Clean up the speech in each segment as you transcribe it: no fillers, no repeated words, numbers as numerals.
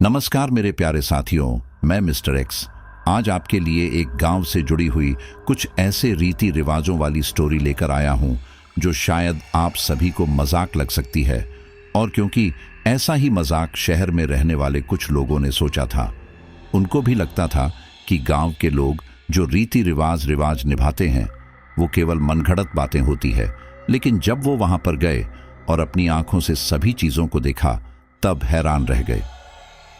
नमस्कार मेरे प्यारे साथियों, मैं मिस्टर एक्स आज आपके लिए एक गांव से जुड़ी हुई कुछ ऐसे रीति रिवाजों वाली स्टोरी लेकर आया हूं जो शायद आप सभी को मजाक लग सकती है। और क्योंकि ऐसा ही मजाक शहर में रहने वाले कुछ लोगों ने सोचा था, उनको भी लगता था कि गांव के लोग जो रीति रिवाज निभाते हैं वो केवल मनगढ़ंत बातें होती है। लेकिन जब वो वहां पर गए और अपनी आंखों से सभी चीजों को देखा, तब हैरान रह गए।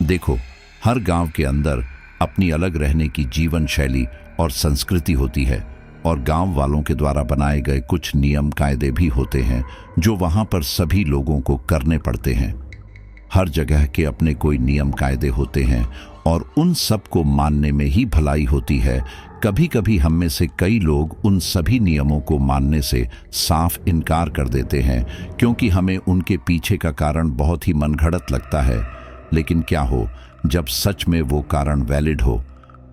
देखो, हर गांव के अंदर अपनी अलग रहने की जीवन शैली और संस्कृति होती है, और गांव वालों के द्वारा बनाए गए कुछ नियम कायदे भी होते हैं जो वहां पर सभी लोगों को करने पड़ते हैं। हर जगह के अपने कोई नियम कायदे होते हैं और उन सब को मानने में ही भलाई होती है। कभी कभी हम में से कई लोग उन सभी नियमों को मानने से साफ इनकार कर देते हैं, क्योंकि हमें उनके पीछे का कारण बहुत ही मनगढ़ंत लगता है। लेकिन क्या हो जब सच में वो कारण वैलिड हो।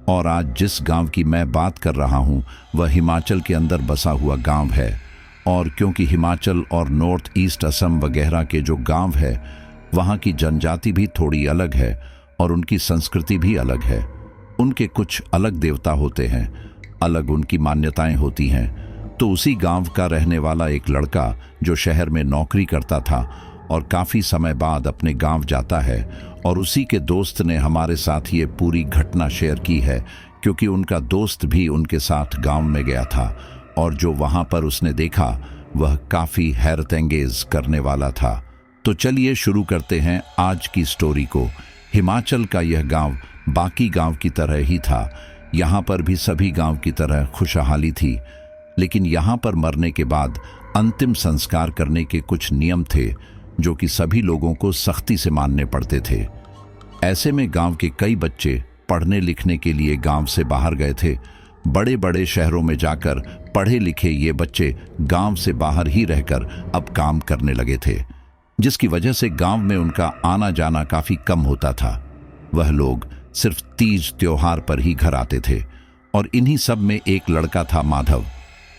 और आज जिस गांव की मैं बात कर रहा हूं वह हिमाचल के अंदर बसा हुआ गांव है। और क्योंकि हिमाचल और नॉर्थ ईस्ट असम वगैरह के जो गांव है, वहां की जनजाति भी थोड़ी अलग है और उनकी संस्कृति भी अलग है। उनके कुछ अलग देवता होते हैं, अलग उनकी मान्यताएं होती हैं। तो उसी गांव का रहने वाला एक लड़का जो शहर में नौकरी करता था और काफ़ी समय बाद अपने गांव जाता है, और उसी के दोस्त ने हमारे साथ ये पूरी घटना शेयर की है, क्योंकि उनका दोस्त भी उनके साथ गांव में गया था और जो वहां पर उसने देखा वह काफ़ी हैरतअंगेज करने वाला था। तो चलिए शुरू करते हैं आज की स्टोरी को। हिमाचल का यह गांव बाकी गांव की तरह ही था। यहाँ पर भी सभी गांव की तरह खुशहाली थी, लेकिन यहाँ पर मरने के बाद अंतिम संस्कार करने के कुछ नियम थे जो कि सभी लोगों को सख्ती से मानने पड़ते थे। ऐसे में गांव के कई बच्चे पढ़ने लिखने के लिए गांव से बाहर गए थे। बड़े बड़े शहरों में जाकर पढ़े लिखे ये बच्चे गांव से बाहर ही रहकर अब काम करने लगे थे, जिसकी वजह से गांव में उनका आना जाना काफी कम होता था। वह लोग सिर्फ तीज त्योहार पर ही घर आते थे। और इन्हीं सब में एक लड़का था, माधव।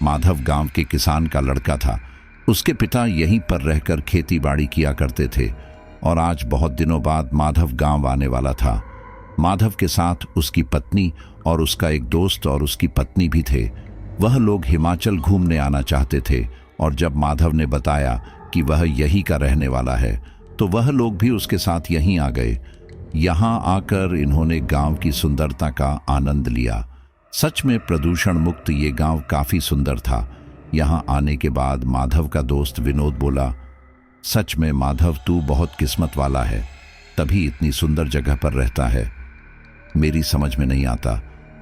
माधव गांव के किसान का लड़का था। उसके पिता यहीं पर रहकर खेती बाड़ी किया करते थे, और आज बहुत दिनों बाद माधव गांव आने वाला था। माधव के साथ उसकी पत्नी और उसका एक दोस्त और उसकी पत्नी भी थे। वह लोग हिमाचल घूमने आना चाहते थे, और जब माधव ने बताया कि वह यहीं का रहने वाला है, तो वह लोग भी उसके साथ यहीं आ गए। यहाँ आकर इन्होंने गांव की सुंदरता का आनंद लिया। सच में प्रदूषण मुक्त ये गांव काफी सुंदर था। यहाँ आने के बाद माधव का दोस्त विनोद बोला, सच में माधव तू बहुत किस्मत वाला है, तभी इतनी सुंदर जगह पर रहता है। मेरी समझ में नहीं आता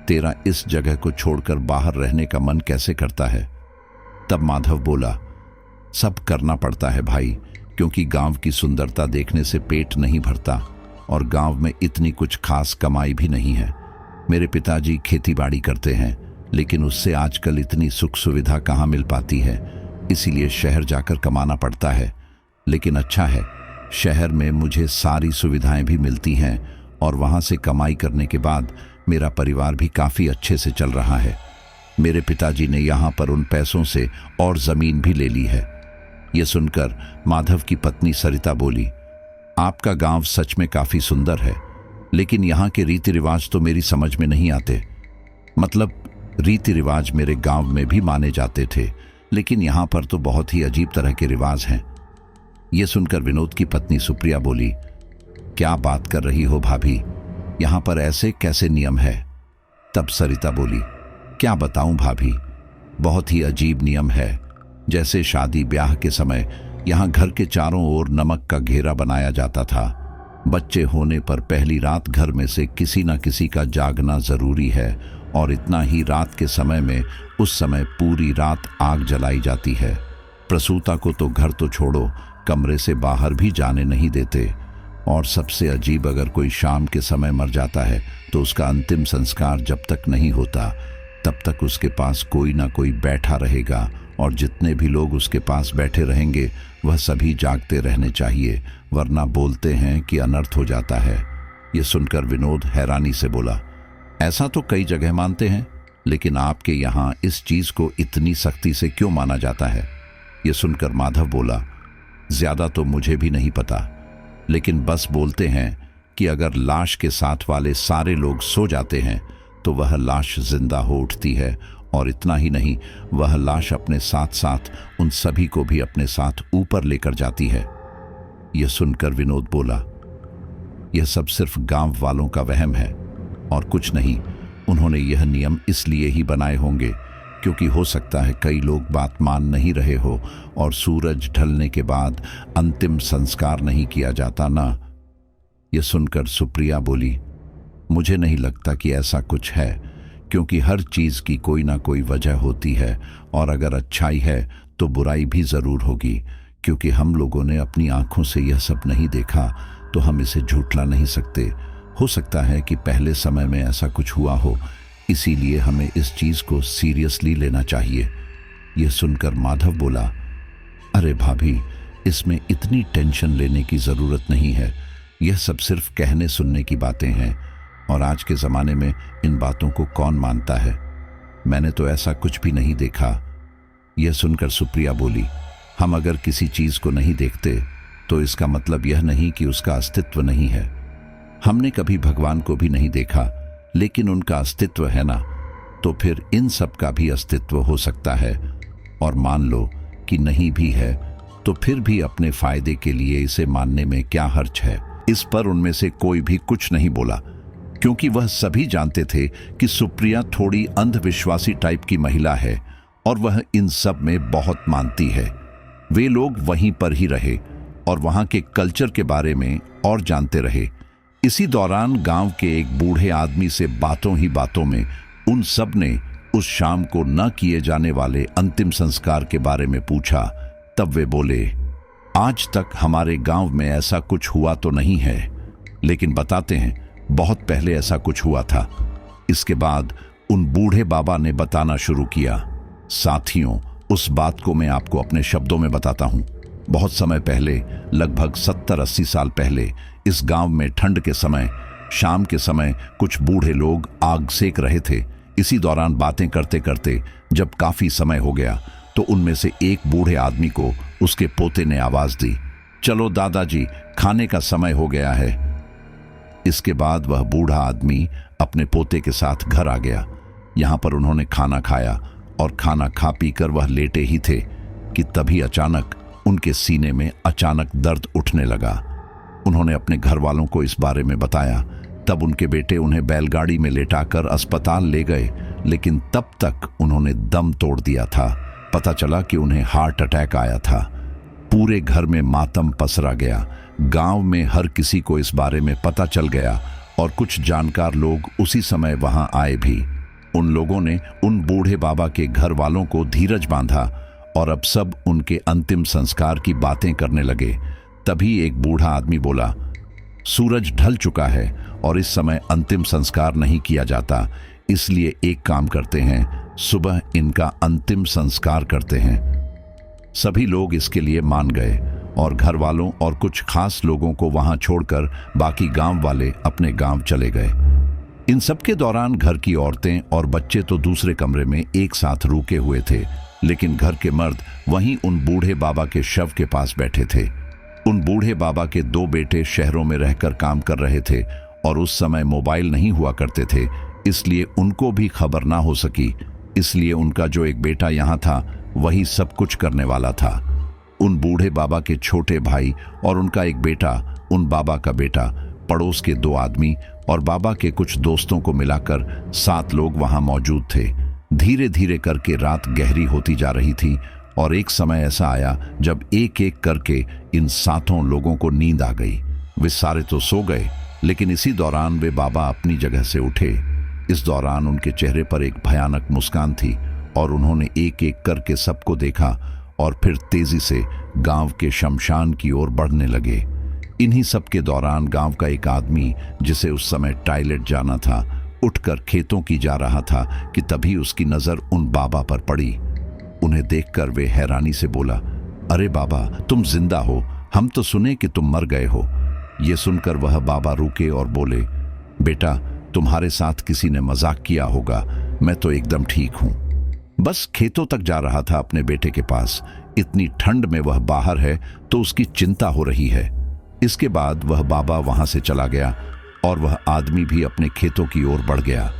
तेरा इस जगह को छोड़कर बाहर रहने का मन कैसे करता है। तब माधव बोला, सब करना पड़ता है भाई, क्योंकि गांव की सुंदरता देखने से पेट नहीं भरता, और गांव में इतनी कुछ खास कमाई भी नहीं है। मेरे पिताजी खेती बाड़ी करते हैं, लेकिन उससे आजकल इतनी सुख सुविधा कहाँ मिल पाती है, इसीलिए शहर जाकर कमाना पड़ता है। लेकिन अच्छा है, शहर में मुझे सारी सुविधाएं भी मिलती हैं, और वहाँ से कमाई करने के बाद मेरा परिवार भी काफ़ी अच्छे से चल रहा है। मेरे पिताजी ने यहाँ पर उन पैसों से और ज़मीन भी ले ली है। ये सुनकर माधव की पत्नी सरिता बोली, आपका गांव सच में काफ़ी सुंदर है, लेकिन यहाँ के रीति रिवाज तो मेरी समझ में नहीं आते। मतलब रीति रिवाज मेरे गांव में भी माने जाते थे, लेकिन यहाँ पर तो बहुत ही अजीब तरह के रिवाज हैं। ये सुनकर विनोद की पत्नी सुप्रिया बोली, क्या बात कर रही हो भाभी, यहाँ पर ऐसे कैसे नियम है। तब सरिता बोली, क्या बताऊं भाभी, बहुत ही अजीब नियम है। जैसे शादी ब्याह के समय यहाँ घर के चारों ओर नमक का घेरा बनाया जाता था। बच्चे होने पर पहली रात घर में से किसी न किसी का जागना जरूरी है, और इतना ही रात के समय में उस समय पूरी रात आग जलाई जाती है। प्रसूता को तो घर तो छोड़ो, कमरे से बाहर भी जाने नहीं देते। और सबसे अजीब, अगर कोई शाम के समय मर जाता है तो उसका अंतिम संस्कार जब तक नहीं होता तब तक उसके पास कोई ना कोई बैठा रहेगा, और जितने भी लोग उसके पास बैठे रहेंगे वह सभी जागते रहने चाहिए, वरना बोलते हैं कि अनर्थ हो जाता है। ये सुनकर विनोद हैरानी से बोला, ऐसा तो कई जगह मानते हैं, लेकिन आपके यहाँ इस चीज को इतनी सख्ती से क्यों माना जाता है। ये सुनकर माधव बोला, ज्यादा तो मुझे भी नहीं पता, लेकिन बस बोलते हैं कि अगर लाश के साथ वाले सारे लोग सो जाते हैं तो वह लाश जिंदा हो उठती है, और इतना ही नहीं, वह लाश अपने साथ साथ उन सभी को भी अपने साथ ऊपर लेकर जाती है। यह सुनकर विनोद बोला, यह सब सिर्फ गांव वालों का वहम है और कुछ नहीं। उन्होंने यह नियम इसलिए ही बनाए होंगे क्योंकि हो सकता है कई लोग बात मान नहीं रहे हो और सूरज ढलने के बाद अंतिम संस्कार नहीं किया जाता ना। यह सुनकर सुप्रिया बोली, मुझे नहीं लगता कि ऐसा कुछ है, क्योंकि हर चीज की कोई ना कोई वजह होती है, और अगर अच्छाई है तो बुराई भी जरूर होगी। क्योंकि हम लोगों ने अपनी आंखों से यह सब नहीं देखा तो हम इसे झूठला नहीं सकते। हो सकता है कि पहले समय में ऐसा कुछ हुआ हो, इसीलिए हमें इस चीज को सीरियसली लेना चाहिए। यह सुनकर माधव बोला, अरे भाभी, इसमें इतनी टेंशन लेने की जरूरत नहीं है। यह सब सिर्फ कहने सुनने की बातें हैं, और आज के ज़माने में इन बातों को कौन मानता है। मैंने तो ऐसा कुछ भी नहीं देखा। यह सुनकर सुप्रिया बोली, हम अगर किसी चीज़ को नहीं देखते तो इसका मतलब यह नहीं कि उसका अस्तित्व नहीं है। हमने कभी भगवान को भी नहीं देखा, लेकिन उनका अस्तित्व है ना, तो फिर इन सब का भी अस्तित्व हो सकता है। और मान लो कि नहीं भी है तो फिर भी अपने फायदे के लिए इसे मानने में क्या हर्ज है। इस पर उनमें से कोई भी कुछ नहीं बोला, क्योंकि वह सभी जानते थे कि सुप्रिया थोड़ी अंधविश्वासी टाइप की महिला है और वह इन सब में बहुत मानती है। वे लोग वहीं पर ही रहे और वहां के कल्चर के बारे में और जानते रहे। इसी दौरान गांव के एक बूढ़े आदमी से बातों ही बातों में उन सब ने उस शाम को न किए जाने वाले अंतिम संस्कार के बारे में पूछा। तब वे बोले, आज तक हमारे गांव में ऐसा कुछ हुआ तो नहीं है, लेकिन बताते हैं बहुत पहले ऐसा कुछ हुआ था। इसके बाद उन बूढ़े बाबा ने बताना शुरू किया। साथियों, उस बात को मैं आपको अपने शब्दों में बताता हूं। बहुत समय पहले, लगभग 70-80 साल पहले, इस गांव में ठंड के समय, शाम के समय कुछ बूढ़े लोग आग सेक रहे थे। इसी दौरान बातें करते करते जब काफी समय हो गया तो उनमें से एक बूढ़े आदमी को उसके पोते ने आवाज दी, चलो दादाजी, खाने का समय हो गया है। इसके बाद वह बूढ़ा आदमी अपने पोते के साथ घर आ गया। यहां पर उन्होंने खाना खाया और खाना खा पीकर वह लेटे ही थे कि तभी अचानक उनके सीने में अचानक दर्द उठने लगा। उन्होंने अपने घर वालों को इस बारे में बताया। तब उनके बेटे उन्हें बैलगाड़ी में लेटाकर अस्पताल ले गए, लेकिन तब तक उन्होंने दम तोड़ दिया था। पता चला कि उन्हें हार्ट अटैक आया था। पूरे घर में मातम पसरा गया। गांव में हर किसी को इस बारे में पता चल गया और कुछ जानकार लोग उसी समय वहां आए भी। उन लोगों ने उन बूढ़े बाबा के घर वालों को धीरज बांधा और अब सब उनके अंतिम संस्कार की बातें करने लगे। तभी एक बूढ़ा आदमी बोला, सूरज ढल चुका है और इस समय अंतिम संस्कार नहीं किया जाता, इसलिए एक काम करते हैं, सुबह इनका अंतिम संस्कार करते हैं। सभी लोग इसके लिए मान गए और घर वालों और कुछ खास लोगों को वहां छोड़कर बाकी गांव वाले अपने गांव चले गए। इन सब के दौरान घर की औरतें और बच्चे तो दूसरे कमरे में एक साथ रुके हुए थे, लेकिन घर के मर्द वहीं उन बूढ़े बाबा के शव के पास बैठे थे। उन बूढ़े बाबा के 2 बेटे शहरों में रहकर काम कर रहे थे और उस समय मोबाइल नहीं हुआ करते थे, इसलिए उनको भी खबर ना हो सकी। इसलिए उनका जो एक बेटा यहाँ था वही सब कुछ करने वाला था। उन बूढ़े बाबा के छोटे भाई और उनका एक बेटा, उन बाबा का बेटा, पड़ोस के 2 आदमी और बाबा के कुछ दोस्तों को मिलाकर 7 लोग वहां मौजूद थे। धीरे धीरे करके रात गहरी होती जा रही थी और एक समय ऐसा आया जब एक एक करके इन 7 लोगों को नींद आ गई। वे सारे तो सो गए, लेकिन इसी दौरान वे बाबा अपनी जगह से उठे। इस दौरान उनके चेहरे पर एक भयानक मुस्कान थी और उन्होंने एक एक करके सबको देखा और फिर तेजी से गांव के शमशान की ओर बढ़ने लगे। इन्हीं सब के दौरान गांव का एक आदमी, जिसे उस समय टॉयलेट जाना था, उठकर खेतों की जा रहा था कि तभी उसकी नजर उन बाबा पर पड़ी। उन्हें देखकर वे हैरानी से बोला, अरे बाबा, तुम जिंदा हो, हम तो सुने कि तुम मर गए हो। ये सुनकर वह बाबा रुके और बोले, बेटा, तुम्हारे साथ किसी ने मजाक किया होगा, मैं तो एकदम ठीक हूं। बस खेतों तक जा रहा था अपने बेटे के पास। इतनी ठंड में वह बाहर है तो उसकी चिंता हो रही है। इसके बाद वह बाबा वहां से चला गया और वह आदमी भी अपने खेतों की ओर बढ़ गया।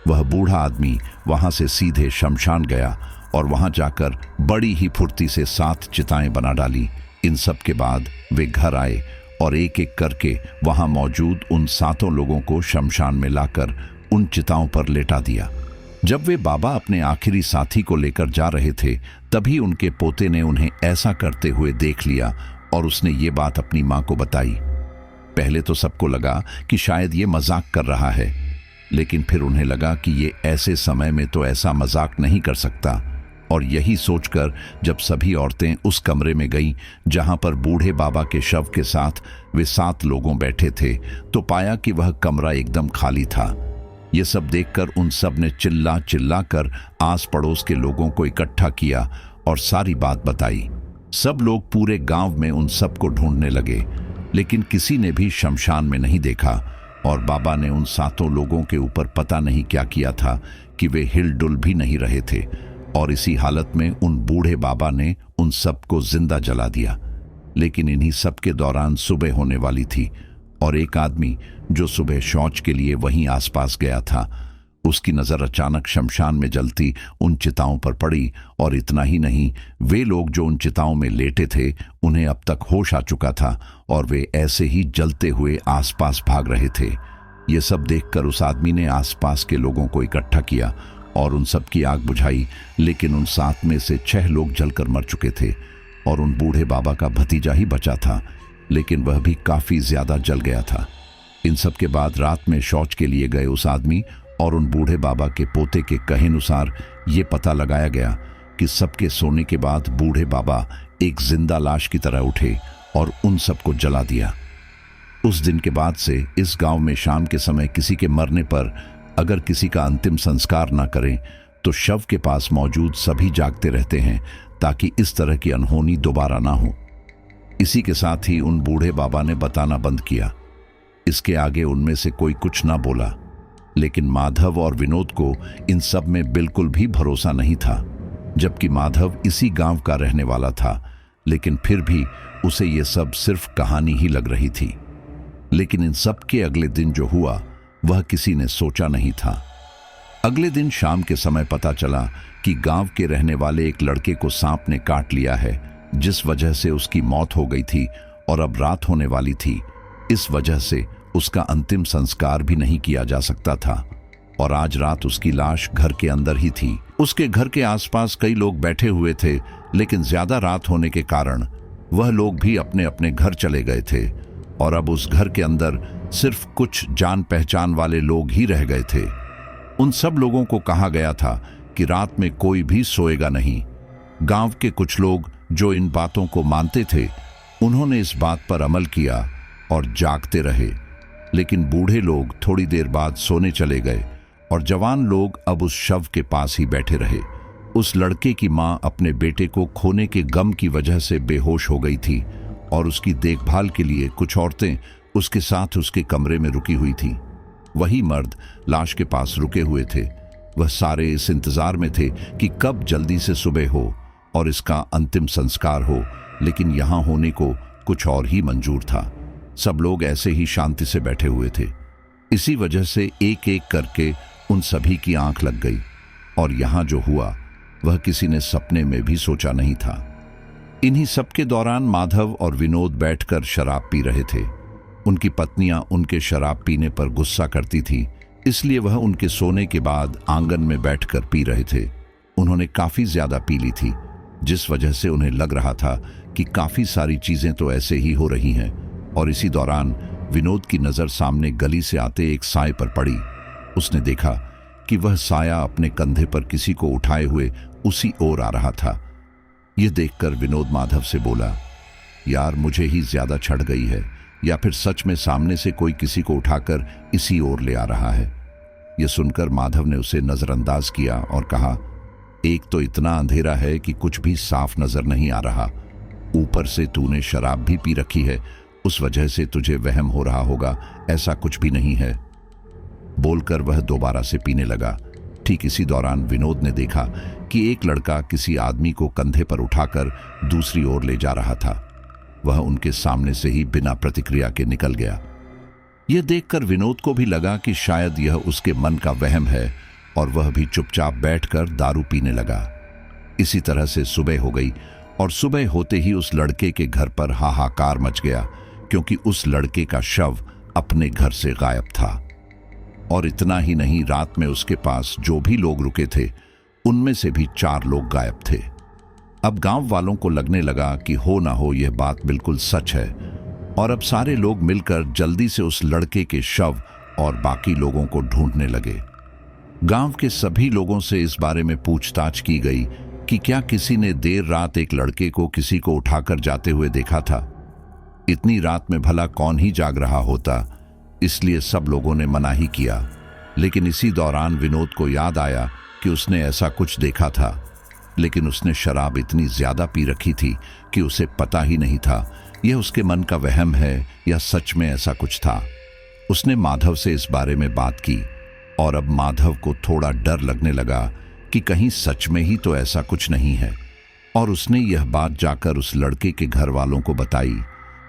वह बूढ़ा आदमी वहां से सीधे शमशान गया और वहां जाकर बड़ी ही फुर्ती से 7 चिताएं बना डाली। इन सब के बाद वे घर आए और एक एक करके वहां मौजूद उन 7 लोगों को शमशान में लाकर उन चिताओं पर लेटा दिया। जब वे बाबा अपने आखिरी साथी को लेकर जा रहे थे, तभी उनके पोते ने उन्हें ऐसा करते हुए देख लिया और उसने ये बात अपनी मां को बताई। पहले तो सबको लगा कि शायद ये मजाक कर रहा है, लेकिन फिर उन्हें लगा कि ये ऐसे समय में तो ऐसा मजाक नहीं कर सकता। और यही सोचकर जब सभी औरतें उस कमरे में गईं जहां पर बूढ़े बाबा के शव के साथ वे 7 लोगों बैठे थे, तो पाया कि वह कमरा एकदम खाली था। ये सब देखकर उन सब ने चिल्ला चिल्ला कर आस पड़ोस के लोगों को इकट्ठा किया और सारी बात बताई। सब लोग पूरे गांव में उन सब को ढूंढने लगे, लेकिन किसी ने भी शमशान में नहीं देखा। और बाबा ने उन 7 लोगों के ऊपर पता नहीं क्या किया था कि वे हिलडुल भी नहीं रहे थे। और इसी हालत में उन बूढ़े बाबा ने उन सबको जिंदा जला दिया। लेकिन इन्हीं सब के दौरान सुबह होने वाली थी और एक आदमी जो सुबह शौच के लिए वहीं आसपास गया था, उसकी नजर अचानक शमशान में जलती उन चिताओं पर पड़ी। और इतना ही नहीं, वे लोग जो उन चिताओं में लेटे थे उन्हें अब तक होश आ चुका था और वे ऐसे ही जलते हुए आसपास भाग रहे थे। ये सब देखकर उस आदमी ने आसपास के लोगों को इकट्ठा किया और उन सब की आग बुझाई। लेकिन उन 7 में से 6 लोग जलकर मर चुके थे और उन बूढ़े बाबा का भतीजा ही बचा था, लेकिन वह भी काफी ज्यादा जल गया था। इन सब के बाद रात में शौच के लिए गए उस आदमी और उन बूढ़े बाबा के पोते के कहेनुसार ये पता लगाया गया कि सबके सोने के बाद बूढ़े बाबा एक जिंदा लाश की तरह उठे और उन सबको जला दिया। उस दिन के बाद से इस गांव में शाम के समय किसी के मरने पर अगर किसी का अंतिम संस्कार ना करें तो शव के पास मौजूद सभी जागते रहते हैं ताकि इस तरह की अनहोनी दोबारा ना हो। इसी के साथ ही उन बूढ़े बाबा ने बताना बंद किया। इसके आगे उनमें से कोई कुछ ना बोला, लेकिन माधव और विनोद को इन सब में बिल्कुल भी भरोसा नहीं था। जबकि माधव इसी गांव का रहने वाला था, लेकिन फिर भी उसे ये सब सिर्फ कहानी ही लग रही थी। लेकिन इन सब के अगले दिन जो हुआ वह किसी ने सोचा नहीं था। अगले दिन शाम के समय पता चला कि गांव के रहने वाले एक लड़के को सांप ने काट लिया है, जिस वजह से उसकी मौत हो गई थी और अब रात होने वाली थी। इस वजह से उसका अंतिम संस्कार भी नहीं किया जा सकता था और आज रात उसकी लाश घर के अंदर ही थी। उसके घर के आसपास कई लोग बैठे हुए थे, लेकिन ज्यादा रात होने के कारण वह लोग भी अपने अपने घर चले गए थे और अब उस घर के अंदर सिर्फ कुछ जान पहचान वाले लोग ही रह गए थे। उन सब लोगों को कहा गया था कि रात में कोई भी सोएगा नहीं। गांव के कुछ लोग जो इन बातों को मानते थे, उन्होंने इस बात पर अमल किया और जागते रहे। लेकिन बूढ़े लोग थोड़ी देर बाद सोने चले गए और जवान लोग अब उस शव के पास ही बैठे रहे। उस लड़के की मां अपने बेटे को खोने के गम की वजह से बेहोश हो गई थी और उसकी देखभाल के लिए कुछ औरतें उसके साथ उसके कमरे में रुकी हुई थी। वही मर्द लाश के पास रुके हुए थे। वह सारे इस इंतजार में थे कि कब जल्दी से सुबह हो और इसका अंतिम संस्कार हो, लेकिन यहां होने को कुछ और ही मंजूर था। सब लोग ऐसे ही शांति से बैठे हुए थे। इसी वजह से एक एक करके उन सभी की आंख लग गई और यहां जो हुआ वह किसी ने सपने में भी सोचा नहीं था। इन्हीं सब के दौरान माधव और विनोद बैठकर शराब पी रहे थे। उनकी पत्नियां उनके शराब पीने पर गुस्सा करती थी, इसलिए वह उनके सोने के बाद आंगन में बैठकर पी रहे थे। उन्होंने काफी ज्यादा पी ली थी, जिस वजह से उन्हें लग रहा था कि काफी सारी चीजें तो ऐसे ही हो रही हैं। और इसी दौरान विनोद की नजर सामने गली से आते एक साए पर पड़ी। उसने देखा कि वह साया अपने कंधे पर किसी को उठाए हुए उसी ओर आ रहा था। यह देखकर विनोद माधव से बोला, यार मुझे ही ज्यादा छड़ गई है, या फिर सच में सामने से कोई किसी को उठाकर इसी ओर ले आ रहा है। यह सुनकर माधव ने उसे नजरअंदाज किया और कहा, एक तो इतना अंधेरा है कि कुछ भी साफ नजर नहीं आ रहा, ऊपर से तूने शराब भी पी रखी है, उस वजह से तुझे वहम हो रहा होगा, ऐसा कुछ भी नहीं है। बोलकर वह दोबारा से पीने लगा। ठीक इसी दौरान विनोद ने देखा कि एक लड़का किसी आदमी को कंधे पर उठाकर दूसरी ओर ले जा रहा था। वह उनके सामने से ही बिना प्रतिक्रिया के निकल गया। यह देखकर विनोद को भी लगा कि शायद यह उसके मन का वहम है और वह भी चुपचाप बैठकर दारू पीने लगा। इसी तरह से सुबह हो गई और सुबह होते ही उस लड़के के घर पर हाहाकार मच गया, क्योंकि उस लड़के का शव अपने घर से गायब था। और इतना ही नहीं, रात में उसके पास जो भी लोग रुके थे उनमें से भी 4 लोग गायब थे। अब गांव वालों को लगने लगा कि हो ना हो यह बात बिल्कुल सच है, और अब सारे लोग मिलकर जल्दी से उस लड़के के शव और बाकी लोगों को ढूंढने लगे। गांव के सभी लोगों से इस बारे में पूछताछ की गई कि क्या किसी ने देर रात एक लड़के को किसी को उठाकर जाते हुए देखा था। इतनी रात में भला कौन ही जाग रहा होता, इसलिए सब लोगों ने मना ही किया। लेकिन इसी दौरान विनोद को याद आया कि उसने ऐसा कुछ देखा था, लेकिन उसने शराब इतनी ज्यादा पी रखी थी कि उसे पता ही नहीं था यह उसके मन का वहम है या सच में ऐसा कुछ था। उसने माधव से इस बारे में बात की और अब माधव को थोड़ा डर लगने लगा कि कहीं सच में ही तो ऐसा कुछ नहीं है, और उसने यह बात जाकर उस लड़के के घर वालों को बताई।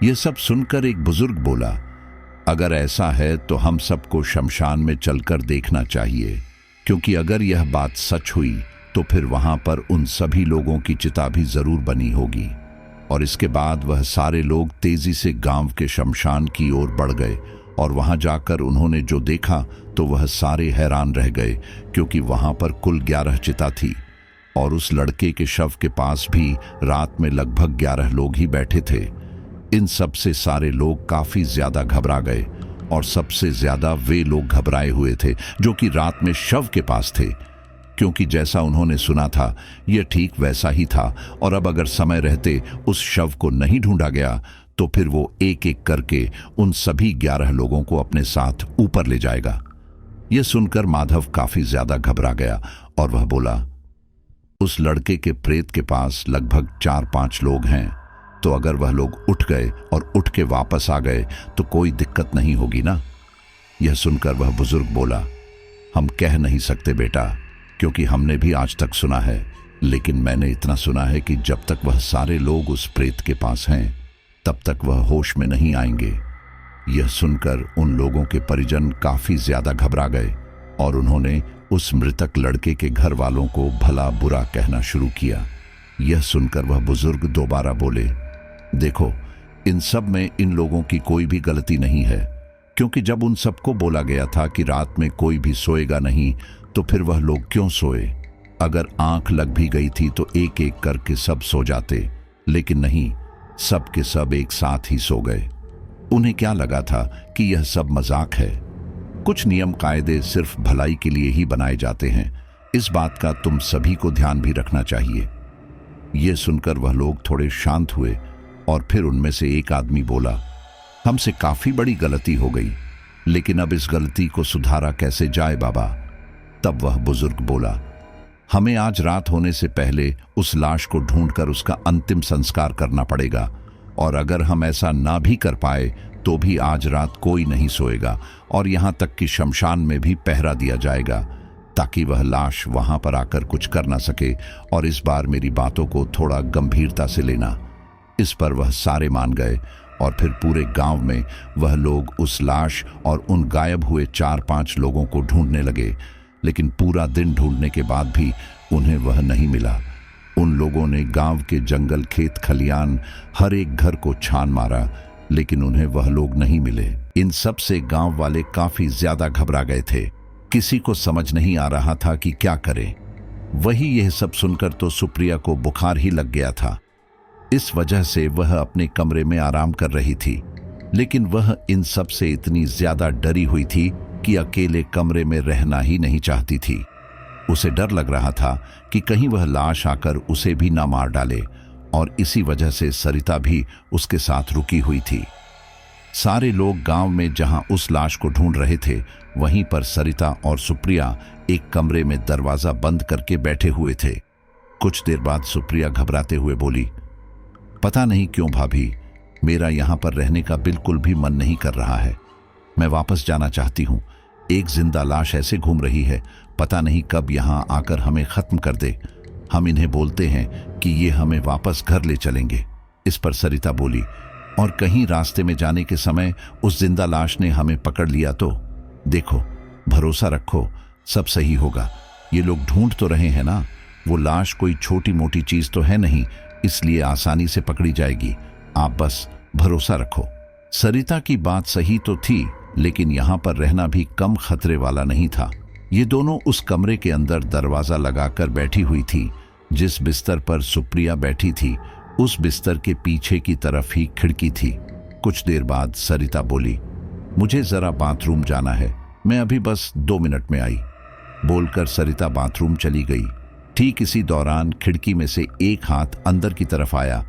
यह सब सुनकर एक बुजुर्ग बोला, अगर ऐसा है तो हम सबको शमशान में चलकर देखना चाहिए, क्योंकि अगर यह बात सच हुई तो फिर वहां पर उन सभी लोगों की चिता भी जरूर बनी होगी। और इसके बाद वह सारे लोग तेजी से गांव के शमशान की ओर बढ़ गए, और वहां जाकर उन्होंने जो देखा तो वह सारे हैरान रह गए, क्योंकि वहां पर कुल 11 चिता थी और उस लड़के के शव के पास भी रात में लगभग 11 लोग ही बैठे थे। इन सब से सारे लोग काफी ज्यादा घबरा गए, और सबसे ज्यादा वे लोग घबराए हुए थे जो कि रात में शव के पास थे, क्योंकि जैसा उन्होंने सुना था यह ठीक वैसा ही था। और अब अगर समय रहते उस शव को नहीं ढूंढा गया तो फिर वो एक एक करके उन सभी 11 लोगों को अपने साथ ऊपर ले जाएगा। यह सुनकर माधव काफी ज्यादा घबरा गया और वह बोला, उस लड़के के प्रेत के पास लगभग 4-5 लोग हैं, तो अगर वह लोग उठ गए और उठ के वापस आ गए तो कोई दिक्कत नहीं होगी ना। यह सुनकर वह बुजुर्ग बोला, हम कह नहीं सकते बेटा, क्योंकि हमने भी आज तक सुना है, लेकिन मैंने इतना सुना है कि जब तक वह सारे लोग उस प्रेत के पास हैं तब तक वह होश में नहीं आएंगे। यह सुनकर उन लोगों के परिजन काफी ज्यादा घबरा गए और उन्होंने उस मृतक लड़के के घर वालों को भला बुरा कहना शुरू किया। यह सुनकर वह बुजुर्ग दोबारा बोले, देखो, इन सब में इन लोगों की कोई भी गलती नहीं है, क्योंकि जब उन सबको बोला गया था कि रात में कोई भी सोएगा नहीं, तो फिर वह लोग क्यों सोए। अगर आंख लग भी गई थी तो एक एक करके सब सो जाते, लेकिन नहीं, सब के सब एक साथ ही सो गए। उन्हें क्या लगा था कि यह सब मजाक है। कुछ नियम कायदे सिर्फ भलाई के लिए ही बनाए जाते हैं, इस बात का तुम सभी को ध्यान भी रखना चाहिए। यह सुनकर वह लोग थोड़े शांत हुए और फिर उनमें से एक आदमी बोला, हमसे काफी बड़ी गलती हो गई, लेकिन अब इस गलती को सुधारा कैसे जाए बाबा। तब वह बुजुर्ग बोला, हमें आज रात होने से पहले उस लाश को ढूंढकर उसका अंतिम संस्कार करना पड़ेगा, और अगर हम ऐसा ना भी कर पाए तो भी आज रात कोई नहीं सोएगा, और यहां तक कि शमशान में भी पहरा दिया जाएगा, ताकि वह लाश वहां पर आकर कुछ कर ना सके। और इस बार मेरी बातों को थोड़ा गंभीरता से लेना। इस पर वह सारे मान गए, और फिर पूरे गांव में वह लोग उस लाश और उन गायब हुए 4-5 लोगों को ढूंढने लगे, लेकिन पूरा दिन ढूंढने के बाद भी उन्हें वह नहीं मिला। उन लोगों ने गांव के जंगल, खेत खलियान, हर एक घर को छान मारा, लेकिन उन्हें वह लोग नहीं मिले। इन सब से गांव वाले काफी ज्यादा घबरा गए थे। किसी को समझ नहीं आ रहा था कि क्या करें। वही यह सब सुनकर तो सुप्रिया को बुखार ही लग गया था। इस वजह से वह अपने कमरे में आराम कर रही थी, लेकिन वह इन सब से इतनी ज्यादा डरी हुई थी कि अकेले कमरे में रहना ही नहीं चाहती थी। उसे डर लग रहा था कि कहीं वह लाश आकर उसे भी ना मार डाले, और इसी वजह से सरिता भी उसके साथ रुकी हुई थी। सारे लोग गांव में जहां उस लाश को ढूंढ रहे थे, वहीं पर सरिता और सुप्रिया एक कमरे में दरवाजा बंद करके बैठे हुए थे। कुछ देर बाद सुप्रिया घबराते हुए बोली, पता नहीं क्यों भाभी, मेरा यहां पर रहने का बिल्कुल भी मन नहीं कर रहा है। मैं वापस जाना चाहती हूं। एक जिंदा लाश ऐसे घूम रही है, पता नहीं कब यहां आकर हमें खत्म कर दे। हम इन्हें बोलते हैं कि ये हमें वापस घर ले चलेंगे। इस पर सरिता बोली, और कहीं रास्ते में जाने के समय उस जिंदा लाश ने हमें पकड़ लिया तो? देखो, भरोसा रखो, सब सही होगा। ये लोग ढूंढ तो रहे हैं ना, वो लाश कोई छोटी मोटी चीज तो है नहीं, इसलिए आसानी से पकड़ी जाएगी। आप बस भरोसा रखो। सरिता की बात सही तो थी, लेकिन यहां पर रहना भी कम खतरे वाला नहीं था। ये दोनों उस कमरे के अंदर दरवाजा लगाकर बैठी हुई थी। जिस बिस्तर पर सुप्रिया बैठी थी, उस बिस्तर के पीछे की तरफ ही खिड़की थी। कुछ देर बाद सरिता बोली, मुझे जरा बाथरूम जाना है, मैं अभी बस 2 मिनट में आई। बोलकर सरिता बाथरूम चली गई। ठीक इसी दौरान खिड़की में से एक हाथ अंदर की तरफ आया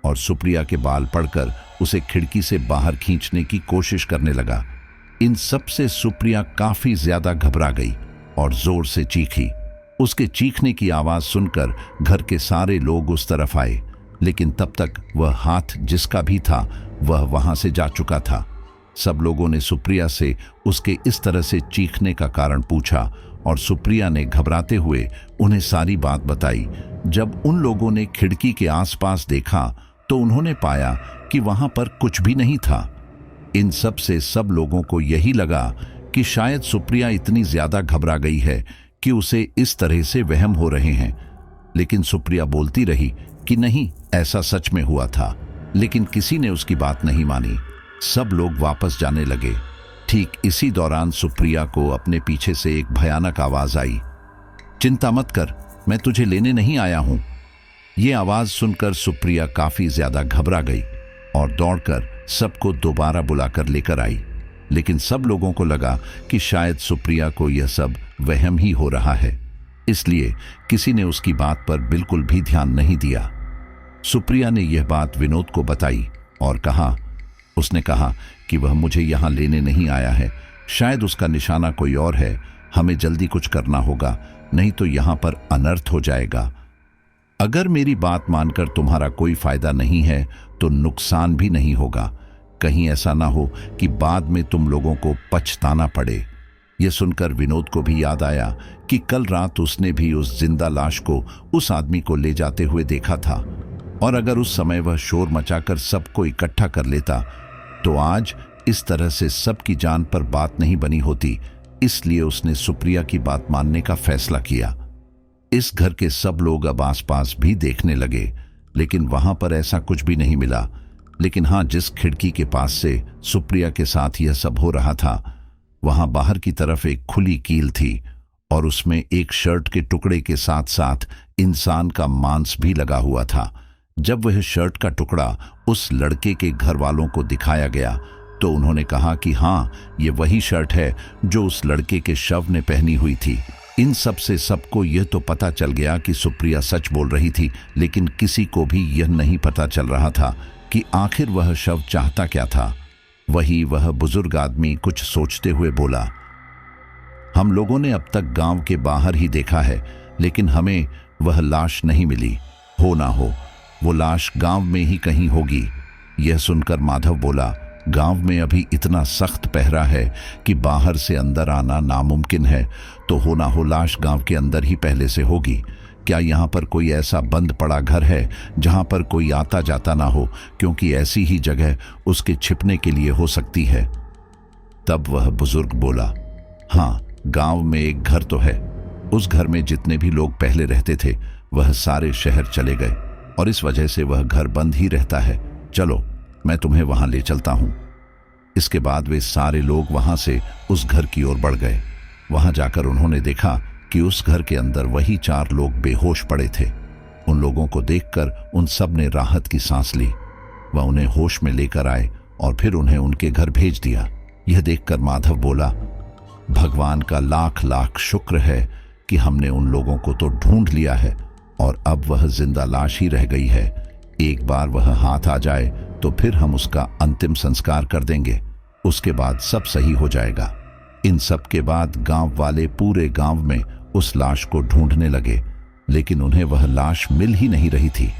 और सुप्रिया के बाल पकड़कर उसे खिड़की से बाहर खींचने की कोशिश करने लगा। इन सब से सुप्रिया काफी ज्यादा घबरा गई और जोर से चीखी। उसके चीखने की आवाज सुनकर घर के सारे लोग उस तरफ आए, लेकिन तब तक वह हाथ जिसका भी था वह वहां से जा चुका था। सब लोगों ने सुप्रिया से उसके इस तरह से चीखने का कारण पूछा और सुप्रिया ने घबराते हुए उन्हें सारी बात बताई। जब उन लोगों ने खिड़की के आसपास देखा तो उन्होंने पाया कि वहां पर कुछ भी नहीं था। इन सब से सब लोगों को यही लगा कि शायद सुप्रिया इतनी ज्यादा घबरा गई है कि उसे इस तरह से वहम हो रहे हैं। लेकिन सुप्रिया बोलती रही कि नहीं, ऐसा सच में हुआ था, लेकिन किसी ने उसकी बात नहीं मानी। सब लोग वापस जाने लगे। ठीक इसी दौरान सुप्रिया को अपने पीछे से एक भयानक आवाज आई, चिंता मत कर, मैं तुझे लेने नहीं आया हूं। ये आवाज सुनकर सुप्रिया काफी ज्यादा घबरा गई और दौड़कर सबको दोबारा बुलाकर लेकर आई। लेकिन सब लोगों को लगा कि शायद सुप्रिया को यह सब वहम ही हो रहा है, इसलिए किसी ने उसकी बात पर बिल्कुल भी ध्यान नहीं दिया। सुप्रिया ने यह बात विनोद को बताई और उसने कहा कि वह मुझे यहां लेने नहीं आया है, शायद उसका निशाना कोई और है, हमें जल्दी कुछ करना होगा, नहीं तो यहां पर अनर्थ हो जाएगा। अगर मेरी बात मानकर तुम्हारा कोई फायदा नहीं है तो नुकसान भी नहीं होगा, कहीं ऐसा ना हो कि बाद में तुम लोगों को पछताना पड़े। यह सुनकर विनोद को भी याद आया कि कल रात उसने भी उस जिंदा लाश को उस आदमी को ले जाते हुए देखा था, और अगर उस समय वह शोर मचाकर सबको इकट्ठा कर लेता तो आज इस तरह से सबकी जान पर बात नहीं बनी होती। इसलिए उसने सुप्रिया की बात मानने का फैसला किया। इस घर के सब लोग अब आसपास भी देखने लगे, लेकिन वहां पर ऐसा कुछ भी नहीं मिला। लेकिन हाँ, जिस खिड़की के पास से सुप्रिया के साथ यह सब हो रहा था, वहां बाहर की तरफ एक खुली कील थी और उसमें एक शर्ट के टुकड़े के साथ साथ इंसान का मांस भी लगा हुआ था। जब वह शर्ट का टुकड़ा उस लड़के के घर वालों को दिखाया गया तो उन्होंने कहा कि हाँ, ये वही शर्ट है जो उस लड़के के शव ने पहनी हुई थी। इन सब से सबको यह तो पता चल गया कि सुप्रिया सच बोल रही थी, लेकिन किसी को भी यह नहीं पता चल रहा था कि आखिर वह शव चाहता क्या था। वह बुजुर्ग आदमी कुछ सोचते हुए बोला, हम लोगों ने अब तक गांव के बाहर ही देखा है, लेकिन हमें वह लाश नहीं मिली। हो ना हो वो लाश गांव में ही कहीं होगी। यह सुनकर माधव बोला, गांव में अभी इतना सख्त पहरा है कि बाहर से अंदर आना नामुमकिन है, तो हो ना हो लाश गांव के अंदर ही पहले से होगी। क्या यहाँ पर कोई ऐसा बंद पड़ा घर है जहाँ पर कोई आता जाता ना हो, क्योंकि ऐसी ही जगह उसके छिपने के लिए हो सकती है। तब वह बुजुर्ग बोला, हाँ, गांव में एक घर तो है। उस घर में जितने भी लोग पहले रहते थे वह सारे शहर चले गए और इस वजह से वह घर बंद ही रहता है। चलो, मैं तुम्हें वहां ले चलता हूं। इसके बाद वे सारे लोग वहां से उस घर की ओर बढ़ गए। वहां जाकर उन्होंने देखा कि उस घर के अंदर वही 4 लोग बेहोश पड़े थे। उन लोगों को देखकर उन सब ने राहत की सांस ली। वह उन्हें होश में लेकर आए और फिर उन्हें उनके घर भेज दिया। यह देखकर माधव बोला, भगवान का लाख लाख शुक्र है कि हमने उन लोगों को तो ढूंढ लिया है और अब वह जिंदा लाश ही रह गई है। एक बार वह हाथ आ जाए तो फिर हम उसका अंतिम संस्कार कर देंगे, उसके बाद सब सही हो जाएगा। इन सब के बाद गांव वाले पूरे गांव में उस लाश को ढूंढने लगे, लेकिन उन्हें वह लाश मिल ही नहीं रही थी।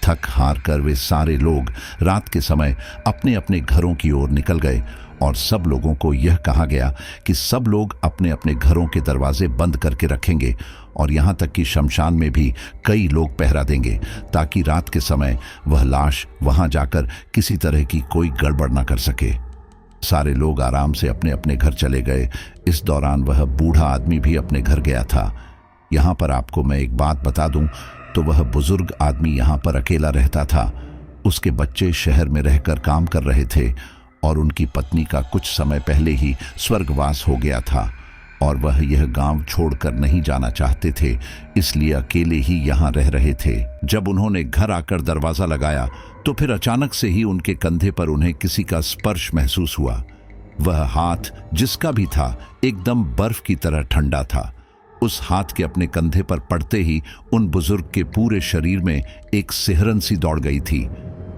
थक हार कर वे सारे लोग रात के समय अपने अपने घरों की ओर निकल गए और सब लोगों को यह कहा गया कि सब लोग अपने अपने घरों के दरवाजे बंद करके रखेंगे और यहाँ तक कि शमशान में भी कई लोग पहरा देंगे ताकि रात के समय वह लाश वहां जाकर किसी तरह की कोई गड़बड़ न कर सके। सारे लोग आराम से अपने अपने घर चले गए। इस दौरान वह बूढ़ा आदमी भी अपने घर गया था। यहाँ पर आपको मैं एक बात बता दूं तो वह बुजुर्ग आदमी यहाँ पर अकेला रहता था। उसके बच्चे शहर में रहकर काम कर रहे थे और उनकी पत्नी का कुछ समय पहले ही स्वर्गवास हो गया था और वह यह गांव छोड़कर नहीं जाना चाहते थे, इसलिए अकेले ही यहाँ रह रहे थे। जब उन्होंने घर आकर दरवाजा लगाया तो फिर अचानक से ही उनके कंधे पर उन्हें किसी का स्पर्श महसूस हुआ। वह हाथ जिसका भी था एकदम बर्फ की तरह ठंडा था। उस हाथ के अपने कंधे पर पड़ते ही उन बुजुर्ग के पूरे शरीर में एक सिहरन सी दौड़ गई थी।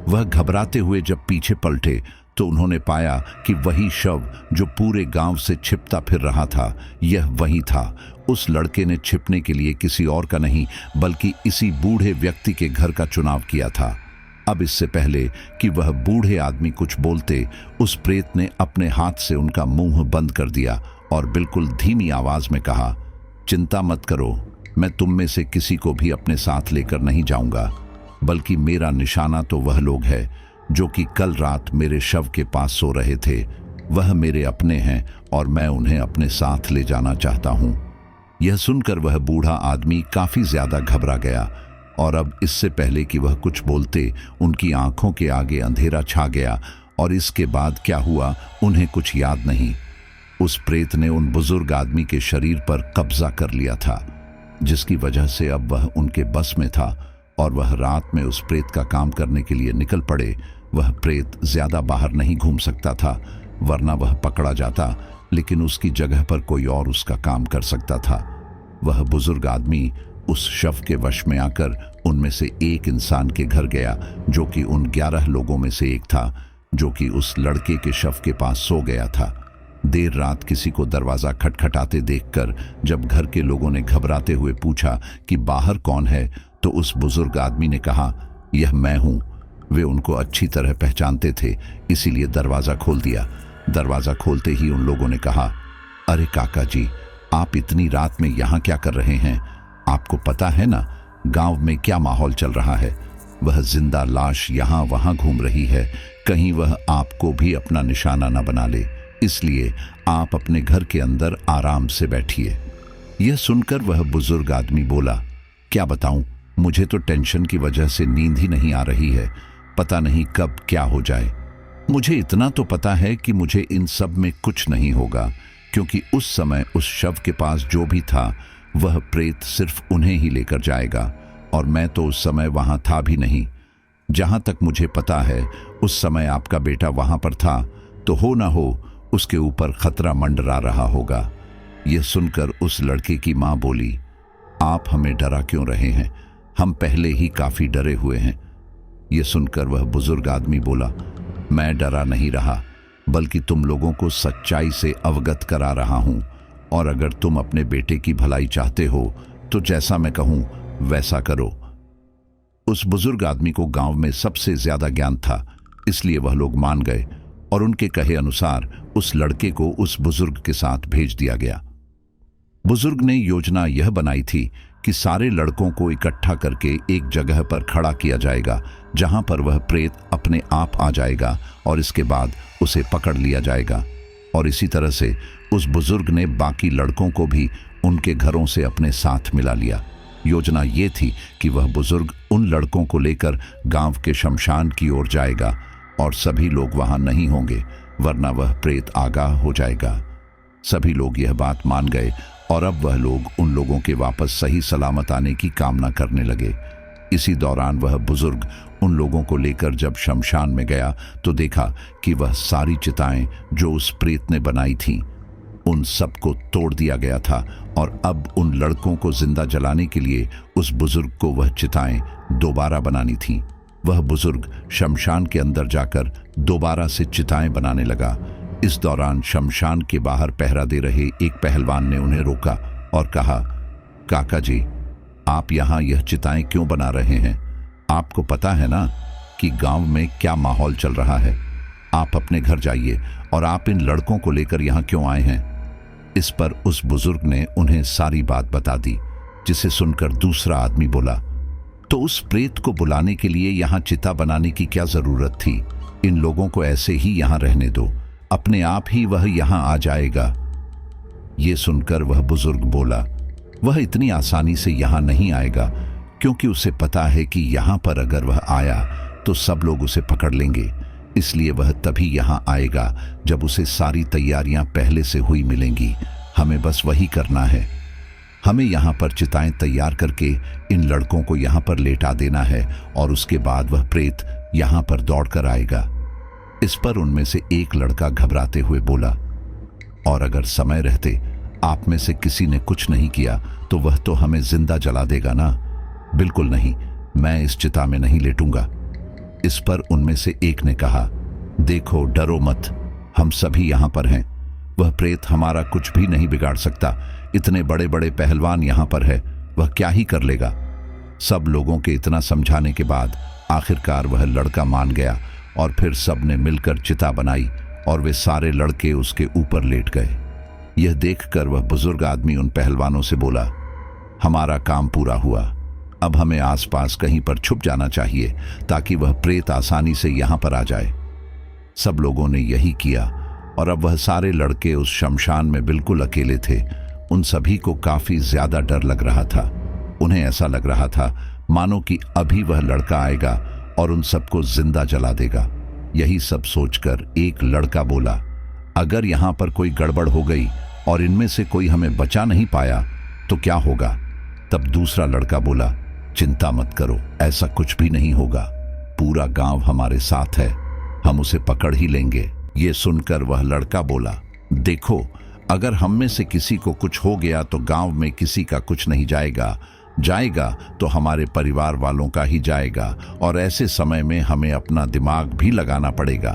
वह घबराते हुए जब पीछे पलटे तो उन्होंने पाया कि वही शव जो पूरे गांव से छिपता फिर रहा था, यह वही था। उस लड़के ने छिपने के लिए किसी और का नहीं बल्कि इसी बूढ़े व्यक्ति के घर का चुनाव किया था। अब इससे पहले कि वह बूढ़े आदमी कुछ बोलते, उस प्रेत ने अपने हाथ से उनका मुंह बंद कर दिया और बिल्कुल धीमी आवाज में कहा, चिंता मत करो, मैं तुम में से किसी को भी अपने साथ लेकर नहीं जाऊंगा, बल्कि मेरा निशाना तो वह लोग हैं जो कि कल रात मेरे शव के पास सो रहे थे। वह मेरे अपने हैं और मैं उन्हें अपने साथ ले जाना चाहता हूं। यह सुनकर वह बूढ़ा आदमी काफी ज्यादा घबरा गया और अब इससे पहले कि वह कुछ बोलते, उनकी आंखों के आगे अंधेरा छा गया और इसके बाद क्या हुआ उन्हें कुछ याद नहीं। उस प्रेत ने उन बुजुर्ग आदमी के शरीर पर कब्जा कर लिया था, जिसकी वजह से अब वह उनके बस में था और वह रात में उस प्रेत का काम करने के लिए निकल पड़े। वह प्रेत ज्यादा बाहर नहीं घूम सकता था, वरना वह पकड़ा जाता, लेकिन उसकी जगह पर कोई और उसका काम कर सकता था। वह बुजुर्ग आदमी उस शव के वश में आकर उनमें से एक इंसान के घर गया जो कि उन 11 लोगों में से एक था, जो कि उस लड़के के शव के पास सो गया था। देर रात किसी को दरवाजा खटखटाते देखकर जब घर के लोगों ने घबराते हुए पूछा कि बाहर कौन है, तो उस बुजुर्ग आदमी ने कहा, यह मैं हूं। वे उनको अच्छी तरह पहचानते थे, इसीलिए दरवाजा खोल दिया। दरवाजा खोलते ही उन लोगों ने कहा, अरे काका जी, आप इतनी रात में यहाँ क्या कर रहे हैं? आपको पता है ना गांव में क्या माहौल चल रहा है। वह जिंदा लाश यहाँ वहां घूम रही है, कहीं वह आपको भी अपना निशाना न बना ले, इसलिए आप अपने घर के अंदर आराम से बैठिए। यह सुनकर वह बुजुर्ग आदमी बोला, क्या बताऊं, मुझे तो टेंशन की वजह से नींद ही नहीं आ रही है, पता नहीं कब क्या हो जाए। मुझे इतना तो पता है कि मुझे इन सब में कुछ नहीं होगा, क्योंकि उस समय उस शव के पास जो भी था वह प्रेत सिर्फ उन्हें ही लेकर जाएगा और मैं तो उस समय वहां था भी नहीं। जहां तक मुझे पता है उस समय आपका बेटा वहां पर था, तो हो ना हो उसके ऊपर खतरा मंडरा रहा होगा। यह सुनकर उस लड़के की मां बोली, आप हमें डरा क्यों रहे हैं? हम पहले ही काफी डरे हुए हैं। यह सुनकर वह बुजुर्ग आदमी बोला, मैं डरा नहीं रहा, बल्कि तुम लोगों को सच्चाई से अवगत करा रहा हूं, और अगर तुम अपने बेटे की भलाई चाहते हो तो जैसा मैं कहूं वैसा करो। उस बुजुर्ग आदमी को गांव में सबसे ज्यादा ज्ञान था, इसलिए वह लोग मान गए और उनके कहे अनुसार उस लड़के को उस बुजुर्ग के साथ भेज दिया गया। बुजुर्ग ने योजना यह बनाई थी कि सारे लड़कों को इकट्ठा करके एक जगह पर खड़ा किया जाएगा, जहां पर वह प्रेत अपने आप आ जाएगा और इसके बाद उसे पकड़ लिया जाएगा। और इसी तरह से उस बुजुर्ग ने बाकी लड़कों को भी उनके घरों से अपने साथ मिला लिया। योजना ये थी कि वह बुजुर्ग उन लड़कों को लेकर गांव के शमशान की ओर जाएगा और सभी लोग वहां नहीं होंगे, वरना वह प्रेत आगाह हो जाएगा। सभी लोग यह बात मान गए और अब वह लोग उन लोगों के वापस सही सलामत आने की कामना करने लगे। इसी दौरान वह बुजुर्ग उन लोगों को लेकर जब शमशान में गया तो देखा कि वह सारी चिताएं जो उस प्रेत ने बनाई थीं, उन सब को तोड़ दिया गया था और अब उन लड़कों को जिंदा जलाने के लिए उस बुजुर्ग को वह चिताएं दोबारा बनानी थीं। वह बुजुर्ग शमशान के अंदर जाकर दोबारा से चिताएं बनाने लगा। इस दौरान शमशान के बाहर पहरा दे रहे एक पहलवान ने उन्हें रोका और कहा, काका जी, आप यहाँ यह चिताएं क्यों बना रहे हैं? आपको पता है ना कि गांव में क्या माहौल चल रहा है। आप अपने घर जाइए और आप इन लड़कों को लेकर यहाँ क्यों आए हैं? इस पर उस बुजुर्ग ने उन्हें सारी बात बता दी, जिसे सुनकर दूसरा आदमी बोला, तो उस प्रेत को बुलाने के लिए यहाँ चिता बनाने की क्या जरूरत थी? इन लोगों को ऐसे ही यहाँ रहने दो, अपने आप ही वह यहाँ आ जाएगा। ये सुनकर वह बुजुर्ग बोला, वह इतनी आसानी से यहाँ नहीं आएगा, क्योंकि उसे पता है कि यहाँ पर अगर वह आया तो सब लोग उसे पकड़ लेंगे। इसलिए वह तभी यहाँ आएगा जब उसे सारी तैयारियां पहले से हुई मिलेंगी। हमें बस वही करना है। हमें यहाँ पर चिताएं तैयार करके इन लड़कों को यहाँ पर लेटा देना है और उसके बाद वह प्रेत यहाँ पर दौड़कर आएगा। इस पर उनमें से एक लड़का घबराते हुए बोला, और अगर समय रहते आप में से किसी ने कुछ नहीं किया तो वह तो हमें जिंदा जला देगा ना? बिल्कुल नहीं, मैं इस चिता में नहीं लेटूंगा। इस पर उनमें से एक ने कहा, देखो डरो मत, हम सभी यहाँ पर हैं। वह प्रेत हमारा कुछ भी नहीं बिगाड़ सकता। इतने बड़े बड़े पहलवान यहाँ पर है, वह क्या ही कर लेगा। सब लोगों के इतना समझाने के बाद आखिरकार वह लड़का मान गया और फिर सब ने मिलकर चिता बनाई और वे सारे लड़के उसके ऊपर लेट गए। यह देखकर वह बुजुर्ग आदमी उन पहलवानों से बोला, हमारा काम पूरा हुआ, अब हमें आसपास कहीं पर छुप जाना चाहिए ताकि वह प्रेत आसानी से यहां पर आ जाए। सब लोगों ने यही किया और अब वह सारे लड़के उस शमशान में बिल्कुल अकेले थे। उन सभी को काफी ज्यादा डर लग रहा था। उन्हें ऐसा लग रहा था मानो कि अभी वह लड़का आएगा और उन सबको जिंदा जला देगा। यही सब सोचकर एक लड़का बोला, अगर यहां पर कोई गड़बड़ हो गई और इनमें से कोई हमें बचा नहीं पाया तो क्या होगा? तब दूसरा लड़का बोला, चिंता मत करो, ऐसा कुछ भी नहीं होगा। पूरा गांव हमारे साथ है, हम उसे पकड़ ही लेंगे। ये सुनकर वह लड़का बोला, देखो अगर हम में से किसी को कुछ हो गया तो गांव में किसी का कुछ नहीं जाएगा तो हमारे परिवार वालों का ही जाएगा, और ऐसे समय में हमें अपना दिमाग भी लगाना पड़ेगा।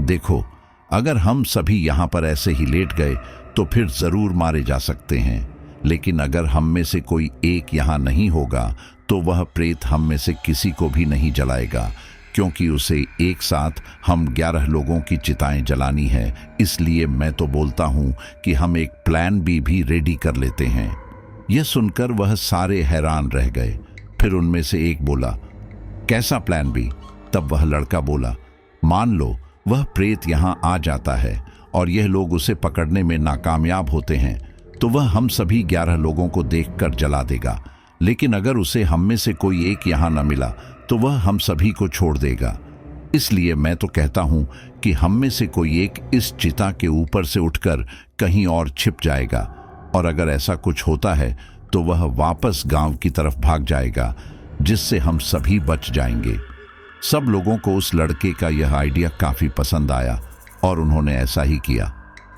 देखो अगर हम सभी यहाँ पर ऐसे ही लेट गए तो फिर जरूर मारे जा सकते हैं, लेकिन अगर हम में से कोई एक यहाँ नहीं होगा तो वह प्रेत हम में से किसी को भी नहीं जलाएगा, क्योंकि उसे एक साथ हम 11 लोगों की चिताएं जलानी है। इसलिए मैं तो बोलता हूँ कि हम एक प्लान बी भी रेडी कर लेते हैं। यह सुनकर वह सारे हैरान रह गए। फिर उनमें से एक बोला, कैसा प्लान बी? तब वह लड़का बोला, मान लो वह प्रेत यहाँ आ जाता है और यह लोग उसे पकड़ने में नाकामयाब होते हैं तो वह हम सभी 11 लोगों को देखकर जला देगा, लेकिन अगर उसे हम में से कोई एक यहाँ न मिला तो वह हम सभी को छोड़ देगा। इसलिए मैं तो कहता हूँ कि हम में से कोई एक इस चिता के ऊपर से उठकर कहीं और छिप जाएगा, और अगर ऐसा कुछ होता है तो वह वापस गांव की तरफ भाग जाएगा, जिससे हम सभी बच जाएंगे। सब लोगों को उस लड़के का यह आइडिया काफी पसंद आया और उन्होंने ऐसा ही किया।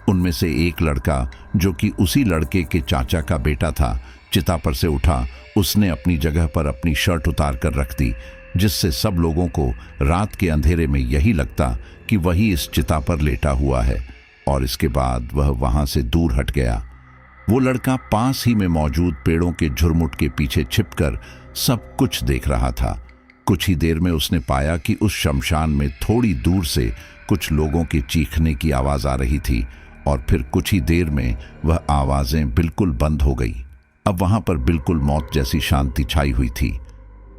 उनमें से एक लड़का, जो कि उसी लड़के के चाचा का बेटा था, चिता पर से उठा। उसने अपनी जगह पर अपनी शर्ट उतार कर रख दी, जिससे सब लोगों को रात के अंधेरे में यही लगता कि वही इस चिता पर लेटा हुआ है, और इसके बाद वह वहां से दूर हट गया। वो लड़का पास ही में मौजूद पेड़ों के झुरमुट के पीछे छिपकर सब कुछ देख रहा था। कुछ ही देर में उसने पाया कि उस शमशान में थोड़ी दूर से कुछ लोगों के चीखने की आवाज आ रही थी, और फिर कुछ ही देर में वह आवाजें बिल्कुल बंद हो गई। अब वहां पर बिल्कुल मौत जैसी शांति छाई हुई थी।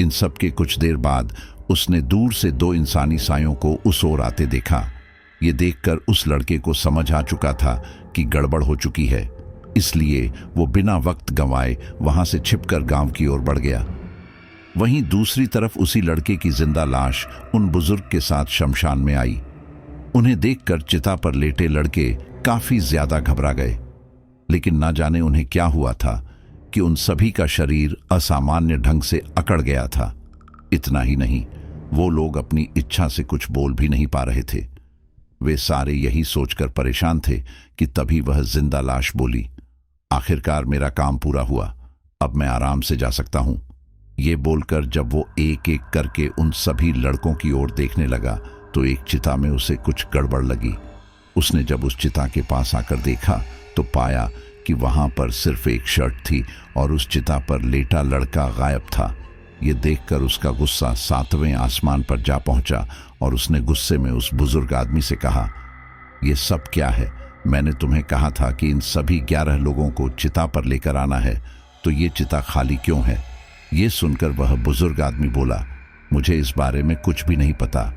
इन सब के कुछ देर बाद उसने दूर से 2 इंसानी सायों को उस ओर आते देखा। ये देखकर उस लड़के को समझ आ चुका था कि गड़बड़ हो चुकी है, इसलिए वो बिना वक्त गंवाए वहां से छिपकर गांव की ओर बढ़ गया। वहीं दूसरी तरफ उसी लड़के की जिंदा लाश उन बुजुर्ग के साथ शमशान में आई। उन्हें देखकर चिता पर लेटे लड़के काफी ज्यादा घबरा गए, लेकिन ना जाने उन्हें क्या हुआ था कि उन सभी का शरीर असामान्य ढंग से अकड़ गया था। इतना ही नहीं, वो लोग अपनी इच्छा से कुछ बोल भी नहीं पा रहे थे। वे सारे यही सोचकर परेशान थे कि तभी वह जिंदा लाश बोली, आखिरकार मेरा काम पूरा हुआ, अब मैं आराम से जा सकता हूं। ये बोलकर जब वो एक एक करके उन सभी लड़कों की ओर देखने लगा तो एक चिता में उसे कुछ गड़बड़ लगी। उसने जब उस चिता के पास आकर देखा तो पाया कि वहां पर सिर्फ एक शर्ट थी और उस चिता पर लेटा लड़का गायब था। ये देखकर उसका गुस्सा 7वें आसमान पर जा पहुंचा और उसने गुस्से में उस बुजुर्ग आदमी से कहा, ये सब क्या है? मैंने तुम्हें कहा था कि इन सभी 11 लोगों को चिता पर लेकर आना है, तो ये चिता खाली क्यों है? ये सुनकर वह बुजुर्ग आदमी बोला, मुझे इस बारे में कुछ भी नहीं पता।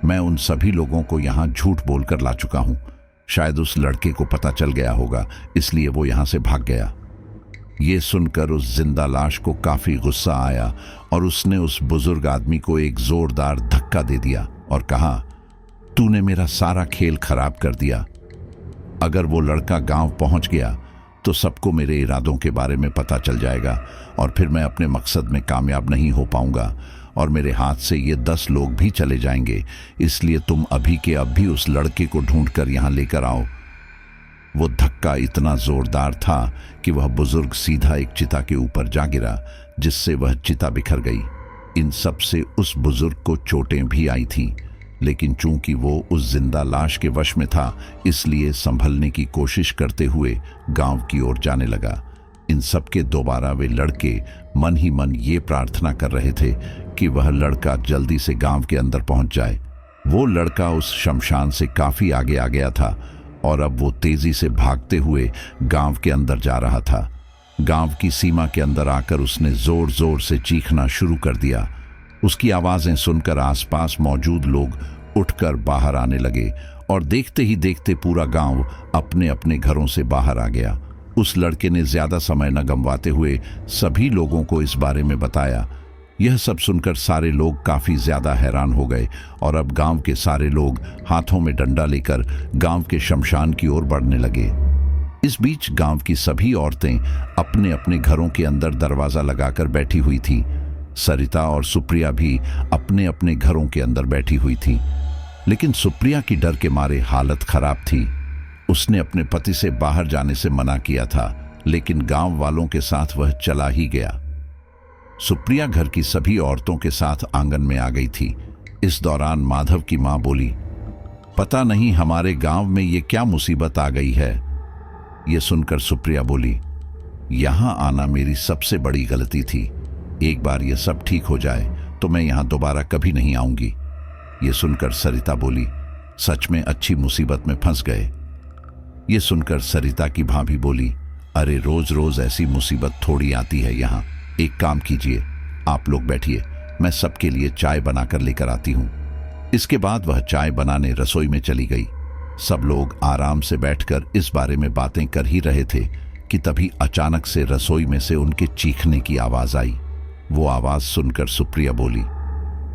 मैं उन सभी लोगों को यहाँ झूठ बोलकर ला चुका हूँ। शायद उस लड़के को पता चल गया होगा, इसलिए वो यहाँ से भाग गया। ये सुनकर उस जिंदा लाश को काफी गुस्सा आया और उसने उस बुजुर्ग आदमी को एक जोरदार धक्का दे दिया और कहा, तूने मेरा सारा खेल खराब कर दिया। अगर वो लड़का गांव पहुंच गया तो सबको मेरे इरादों के बारे में पता चल जाएगा और फिर मैं अपने मकसद में कामयाब नहीं हो पाऊंगा और मेरे हाथ से ये 10 लोग भी चले जाएंगे। इसलिए तुम अभी के अभी उस लड़के को ढूंढकर यहां लेकर आओ। वो धक्का इतना जोरदार था कि वह बुजुर्ग सीधा एक चिता के ऊपर जा गिरा, जिससे वह चिता बिखर गई। इन सब से उस बुजुर्ग को चोटें भी आई थीं, लेकिन चूंकि वो उस जिंदा लाश के वश में था, इसलिए संभलने की कोशिश करते हुए गांव की ओर जाने लगा। इन सब के दोबारा वे लड़के मन ही मन ये प्रार्थना कर रहे थे कि वह लड़का जल्दी से गांव के अंदर पहुंच जाए। वो लड़का उस शमशान से काफी आगे आ गया था और अब वो तेजी से भागते हुए गांव के अंदर जा रहा था। गांव की सीमा के अंदर आकर उसने जोर जोर से चीखना शुरू कर दिया। उसकी आवाजें सुनकर आसपास मौजूद लोग उठकर बाहर आने लगे और देखते ही देखते पूरा गांव अपने अपने घरों से बाहर आ गया। उस लड़के ने ज्यादा समय न गंवाते हुए सभी लोगों को इस बारे में बताया। यह सब सुनकर सारे लोग काफी ज्यादा हैरान हो गए और अब गांव के सारे लोग हाथों में डंडा लेकर गांव के शमशान की ओर बढ़ने लगे। इस बीच गांव की सभी औरतें अपने अपने घरों के अंदर दरवाजा लगाकर बैठी हुई थी। सरिता और सुप्रिया भी अपने अपने घरों के अंदर बैठी हुई थी, लेकिन सुप्रिया की डर के मारे हालत खराब थी। उसने अपने पति से बाहर जाने से मना किया था, लेकिन गांव वालों के साथ वह चला ही गया। सुप्रिया घर की सभी औरतों के साथ आंगन में आ गई थी। इस दौरान माधव की मां बोली, पता नहीं हमारे गांव में ये क्या मुसीबत आ गई है। ये सुनकर सुप्रिया बोली, यहां आना मेरी सबसे बड़ी गलती थी। एक बार ये सब ठीक हो जाए तो मैं यहां दोबारा कभी नहीं आऊंगी। ये सुनकर सरिता बोली, सच में अच्छी मुसीबत में फंस गए। ये सुनकर सरिता की भाभी बोली, अरे रोज रोज ऐसी मुसीबत थोड़ी आती है यहाँ। एक काम कीजिए, आप लोग बैठिए, मैं सबके लिए चाय बनाकर लेकर आती हूँ। इसके बाद वह चाय बनाने रसोई में चली गई। सब लोग आराम से बैठकर इस बारे में बातें कर ही रहे थे कि तभी अचानक से रसोई में से उनके चीखने की आवाज आई। वो आवाज सुनकर सुप्रिया बोली,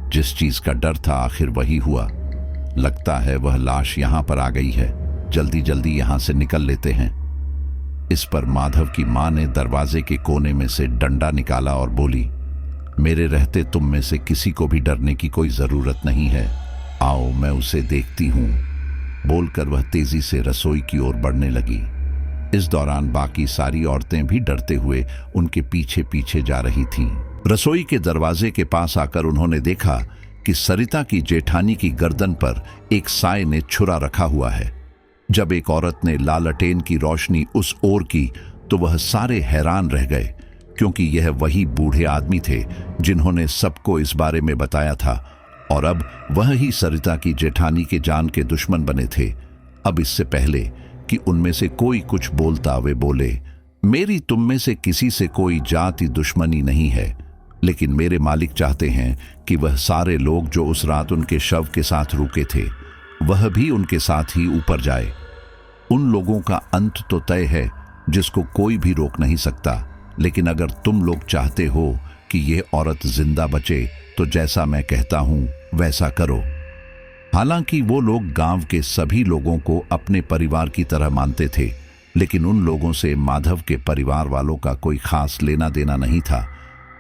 जिस चीज का डर था आखिर वही हुआ। लगता है वह लाश यहां पर आ गई है, जल्दी जल्दी यहां से निकल लेते हैं। इस पर माधव की मां ने दरवाजे के कोने में से डंडा निकाला और बोली, मेरे रहते तुम में से किसी को भी डरने की कोई जरूरत नहीं है, आओ मैं उसे देखती हूं। बोलकर वह तेजी से रसोई की ओर बढ़ने लगी। इस दौरान बाकी सारी औरतें भी डरते हुए उनके पीछे पीछे जा रही थीं। रसोई के दरवाजे के पास आकर उन्होंने देखा कि सरिता की जेठानी की गर्दन पर एक साए ने छुरा रखा हुआ है। जब एक औरत ने लालटेन की रोशनी उस ओर की तो वह सारे हैरान रह गए, क्योंकि यह वही बूढ़े आदमी थे जिन्होंने सबको इस बारे में बताया था और अब वह ही सरिता की जेठानी के जान के दुश्मन बने थे। अब इससे पहले कि उनमें से कोई कुछ बोलता, वे बोले, मेरी तुम में से किसी से कोई जाति दुश्मनी नहीं है, लेकिन मेरे मालिक चाहते हैं कि वह सारे लोग जो उस रात उनके शव के साथ रुके थे वह भी उनके साथ ही ऊपर जाए। उन लोगों का अंत तो तय है जिसको कोई भी रोक नहीं सकता, लेकिन अगर तुम लोग चाहते हो कि यह औरत जिंदा बचे तो जैसा मैं कहता हूं वैसा करो। हालांकि वो लोग गांव के सभी लोगों को अपने परिवार की तरह मानते थे, लेकिन उन लोगों से माधव के परिवार वालों का कोई खास लेना देना नहीं था,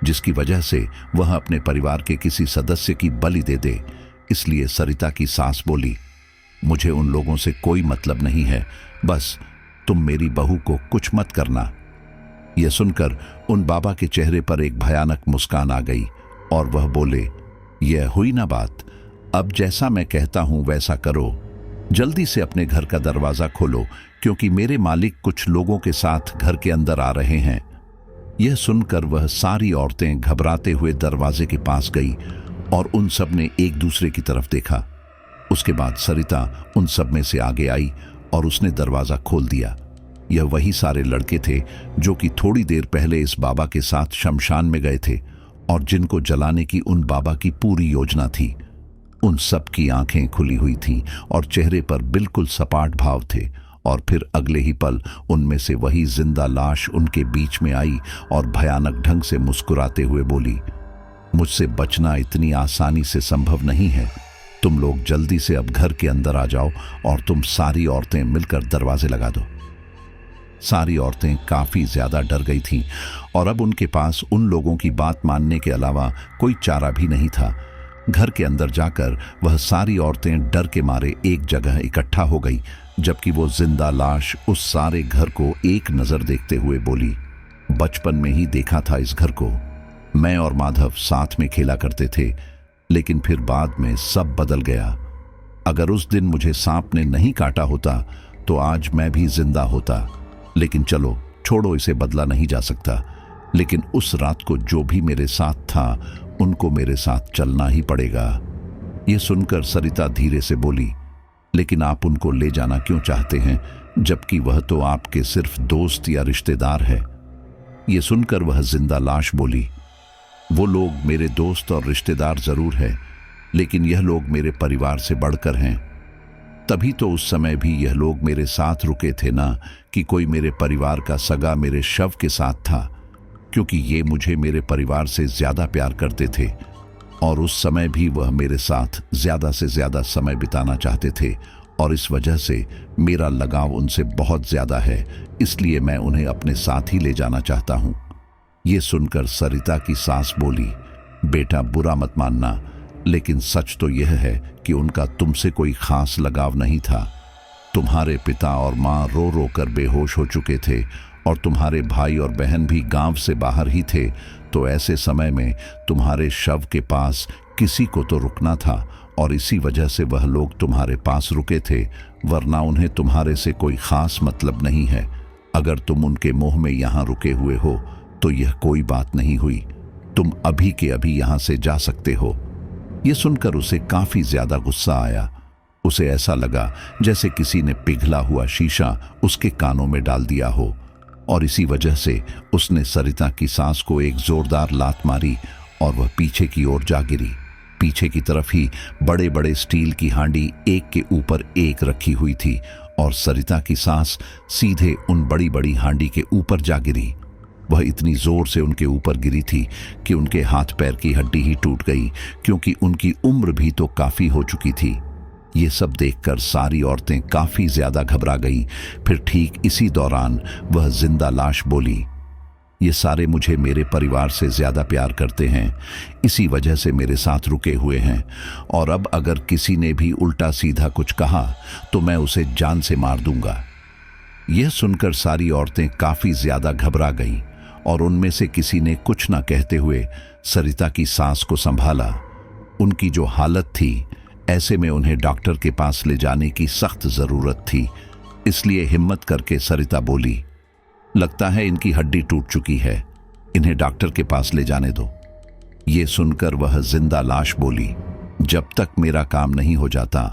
जिसकी वजह से वह अपने परिवार के किसी सदस्य की बलि दे दे। इसलिए सरिता की सास बोली, मुझे उन लोगों से कोई मतलब नहीं है, बस तुम मेरी बहू को कुछ मत करना। यह सुनकर उन बाबा के चेहरे पर एक भयानक मुस्कान आ गई और वह बोले, यह हुई ना बात, अब जैसा मैं कहता हूं वैसा करो। जल्दी से अपने घर का दरवाजा खोलो, क्योंकि मेरे मालिक कुछ लोगों के साथ घर के अंदर आ रहे हैं। यह सुनकर वह सारी औरतें घबराते हुए दरवाजे के पास गई और उन सब ने एक दूसरे की तरफ देखा। उसके बाद सरिता उन सब में से आगे आई और उसने दरवाजा खोल दिया। यह वही सारे लड़के थे जो कि थोड़ी देर पहले इस बाबा के साथ शमशान में गए थे और जिनको जलाने की उन बाबा की पूरी योजना थी। उन सब की आंखें खुली हुई थीं और चेहरे पर बिल्कुल सपाट भाव थे। और फिर अगले ही पल उनमें से वही जिंदा लाश उनके बीच में आई और भयानक ढंग से मुस्कुराते हुए बोली, मुझसे बचना इतनी आसानी से संभव नहीं है। तुम लोग जल्दी से अब घर के अंदर आ जाओ और तुम सारी औरतें मिलकर दरवाजे लगा दो। सारी औरतें काफी ज्यादा डर गई थीं और अब उनके पास उन लोगों की बात मानने के अलावा कोई चारा भी नहीं था। घर के अंदर जाकर वह सारी औरतें डर के मारे एक जगह इकट्ठा हो गई, जबकि वो जिंदा लाश उस सारे घर को एक नजर देखते हुए बोली, बचपन में ही देखा था इस घर को। मैं और माधव साथ में खेला करते थे, लेकिन फिर बाद में सब बदल गया। अगर उस दिन मुझे सांप ने नहीं काटा होता तो आज मैं भी जिंदा होता। लेकिन चलो छोड़ो, इसे बदला नहीं जा सकता। लेकिन उस रात को जो भी मेरे साथ था उनको मेरे साथ चलना ही पड़ेगा। यह सुनकर सरिता धीरे से बोली, लेकिन आप उनको ले जाना क्यों चाहते हैं, जबकि वह तो आपके सिर्फ दोस्त या रिश्तेदार है। यह सुनकर वह जिंदा लाश बोली, वो लोग मेरे दोस्त और रिश्तेदार जरूर है, लेकिन यह लोग मेरे परिवार से बढ़कर हैं। तभी तो उस समय भी यह लोग मेरे साथ रुके थे ना, कि कोई मेरे परिवार का सगा मेरे शव के साथ था, क्योंकि ये मुझे मेरे परिवार से ज्यादा प्यार करते थे और उस समय भी वह मेरे साथ ज्यादा से ज्यादा समय बिताना चाहते थे और इस वजह से मेरा लगाव उनसे बहुत ज्यादा है, इसलिए मैं उन्हें अपने साथ ही ले जाना चाहता हूं। ये सुनकर सरिता की सास बोली, बेटा बुरा मत मानना, लेकिन सच तो यह है कि उनका तुमसे कोई खास लगाव नहीं था। तुम्हारे पिता और माँ रो रो कर बेहोश हो चुके थे और तुम्हारे भाई और बहन भी गांव से बाहर ही थे, तो ऐसे समय में तुम्हारे शव के पास किसी को तो रुकना था और इसी वजह से वह लोग तुम्हारे पास रुके थे, वरना उन्हें तुम्हारे से कोई खास मतलब नहीं है। अगर तुम उनके मुंह में यहाँ रुके हुए हो तो यह कोई बात नहीं हुई, तुम अभी के अभी यहाँ से जा सकते हो। यह सुनकर उसे काफी ज्यादा गुस्सा आया। उसे ऐसा लगा जैसे किसी ने पिघला हुआ शीशा उसके कानों में डाल दिया हो और इसी वजह से उसने सरिता की सांस को एक जोरदार लात मारी और वह पीछे की ओर जा गिरी। पीछे की तरफ ही बड़े बड़े स्टील की हांडी एक के ऊपर एक रखी हुई थी और सरिता की सांस सीधे उन बड़ी बड़ी हांडी के ऊपर जा गिरी। वह इतनी जोर से उनके ऊपर गिरी थी कि उनके हाथ पैर की हड्डी ही टूट गई, क्योंकि उनकी उम्र भी तो काफी हो चुकी थी। ये सब देखकर सारी औरतें काफी ज्यादा घबरा गईं। फिर ठीक इसी दौरान वह जिंदा लाश बोली, ये सारे मुझे मेरे परिवार से ज्यादा प्यार करते हैं, इसी वजह से मेरे साथ रुके हुए हैं और अब अगर किसी ने भी उल्टा सीधा कुछ कहा तो मैं उसे जान से मार दूंगा। यह सुनकर सारी औरतें काफी ज्यादा घबरा गईं और उनमें से किसी ने कुछ ना कहते हुए सरिता की सांस को संभाला। उनकी जो हालत थी, ऐसे में उन्हें डॉक्टर के पास ले जाने की सख्त जरूरत थी, इसलिए हिम्मत करके सरिता बोली, लगता है इनकी हड्डी टूट चुकी है, इन्हें डॉक्टर के पास ले जाने दो। ये सुनकर वह जिंदा लाश बोली, जब तक मेरा काम नहीं हो जाता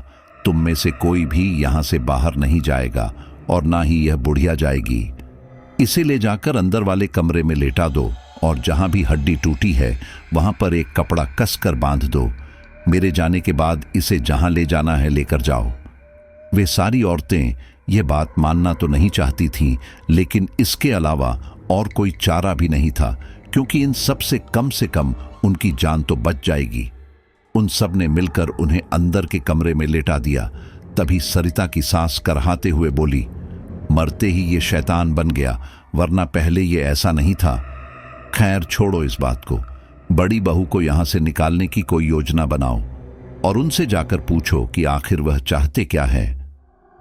तुम में से कोई भी यहां से बाहर नहीं जाएगा और ना ही यह बुढ़िया जाएगी। इसे ले जाकर अंदर वाले कमरे में लेटा दो और जहां भी हड्डी टूटी है वहां पर एक कपड़ा कसकर बांध दो। मेरे जाने के बाद इसे जहां ले जाना है लेकर जाओ। वे सारी औरतें यह बात मानना तो नहीं चाहती थीं, लेकिन इसके अलावा और कोई चारा भी नहीं था, क्योंकि इन सब से कम उनकी जान तो बच जाएगी। उन सब ने मिलकर उन्हें अंदर के कमरे में लेटा दिया। तभी सरिता की सांस करहाते हुए बोली, मरते ही ये शैतान बन गया, वरना पहले ये ऐसा नहीं था। खैर छोड़ो इस बात को, बड़ी बहू को यहां से निकालने की कोई योजना बनाओ और उनसे जाकर पूछो कि आखिर वह चाहते क्या है।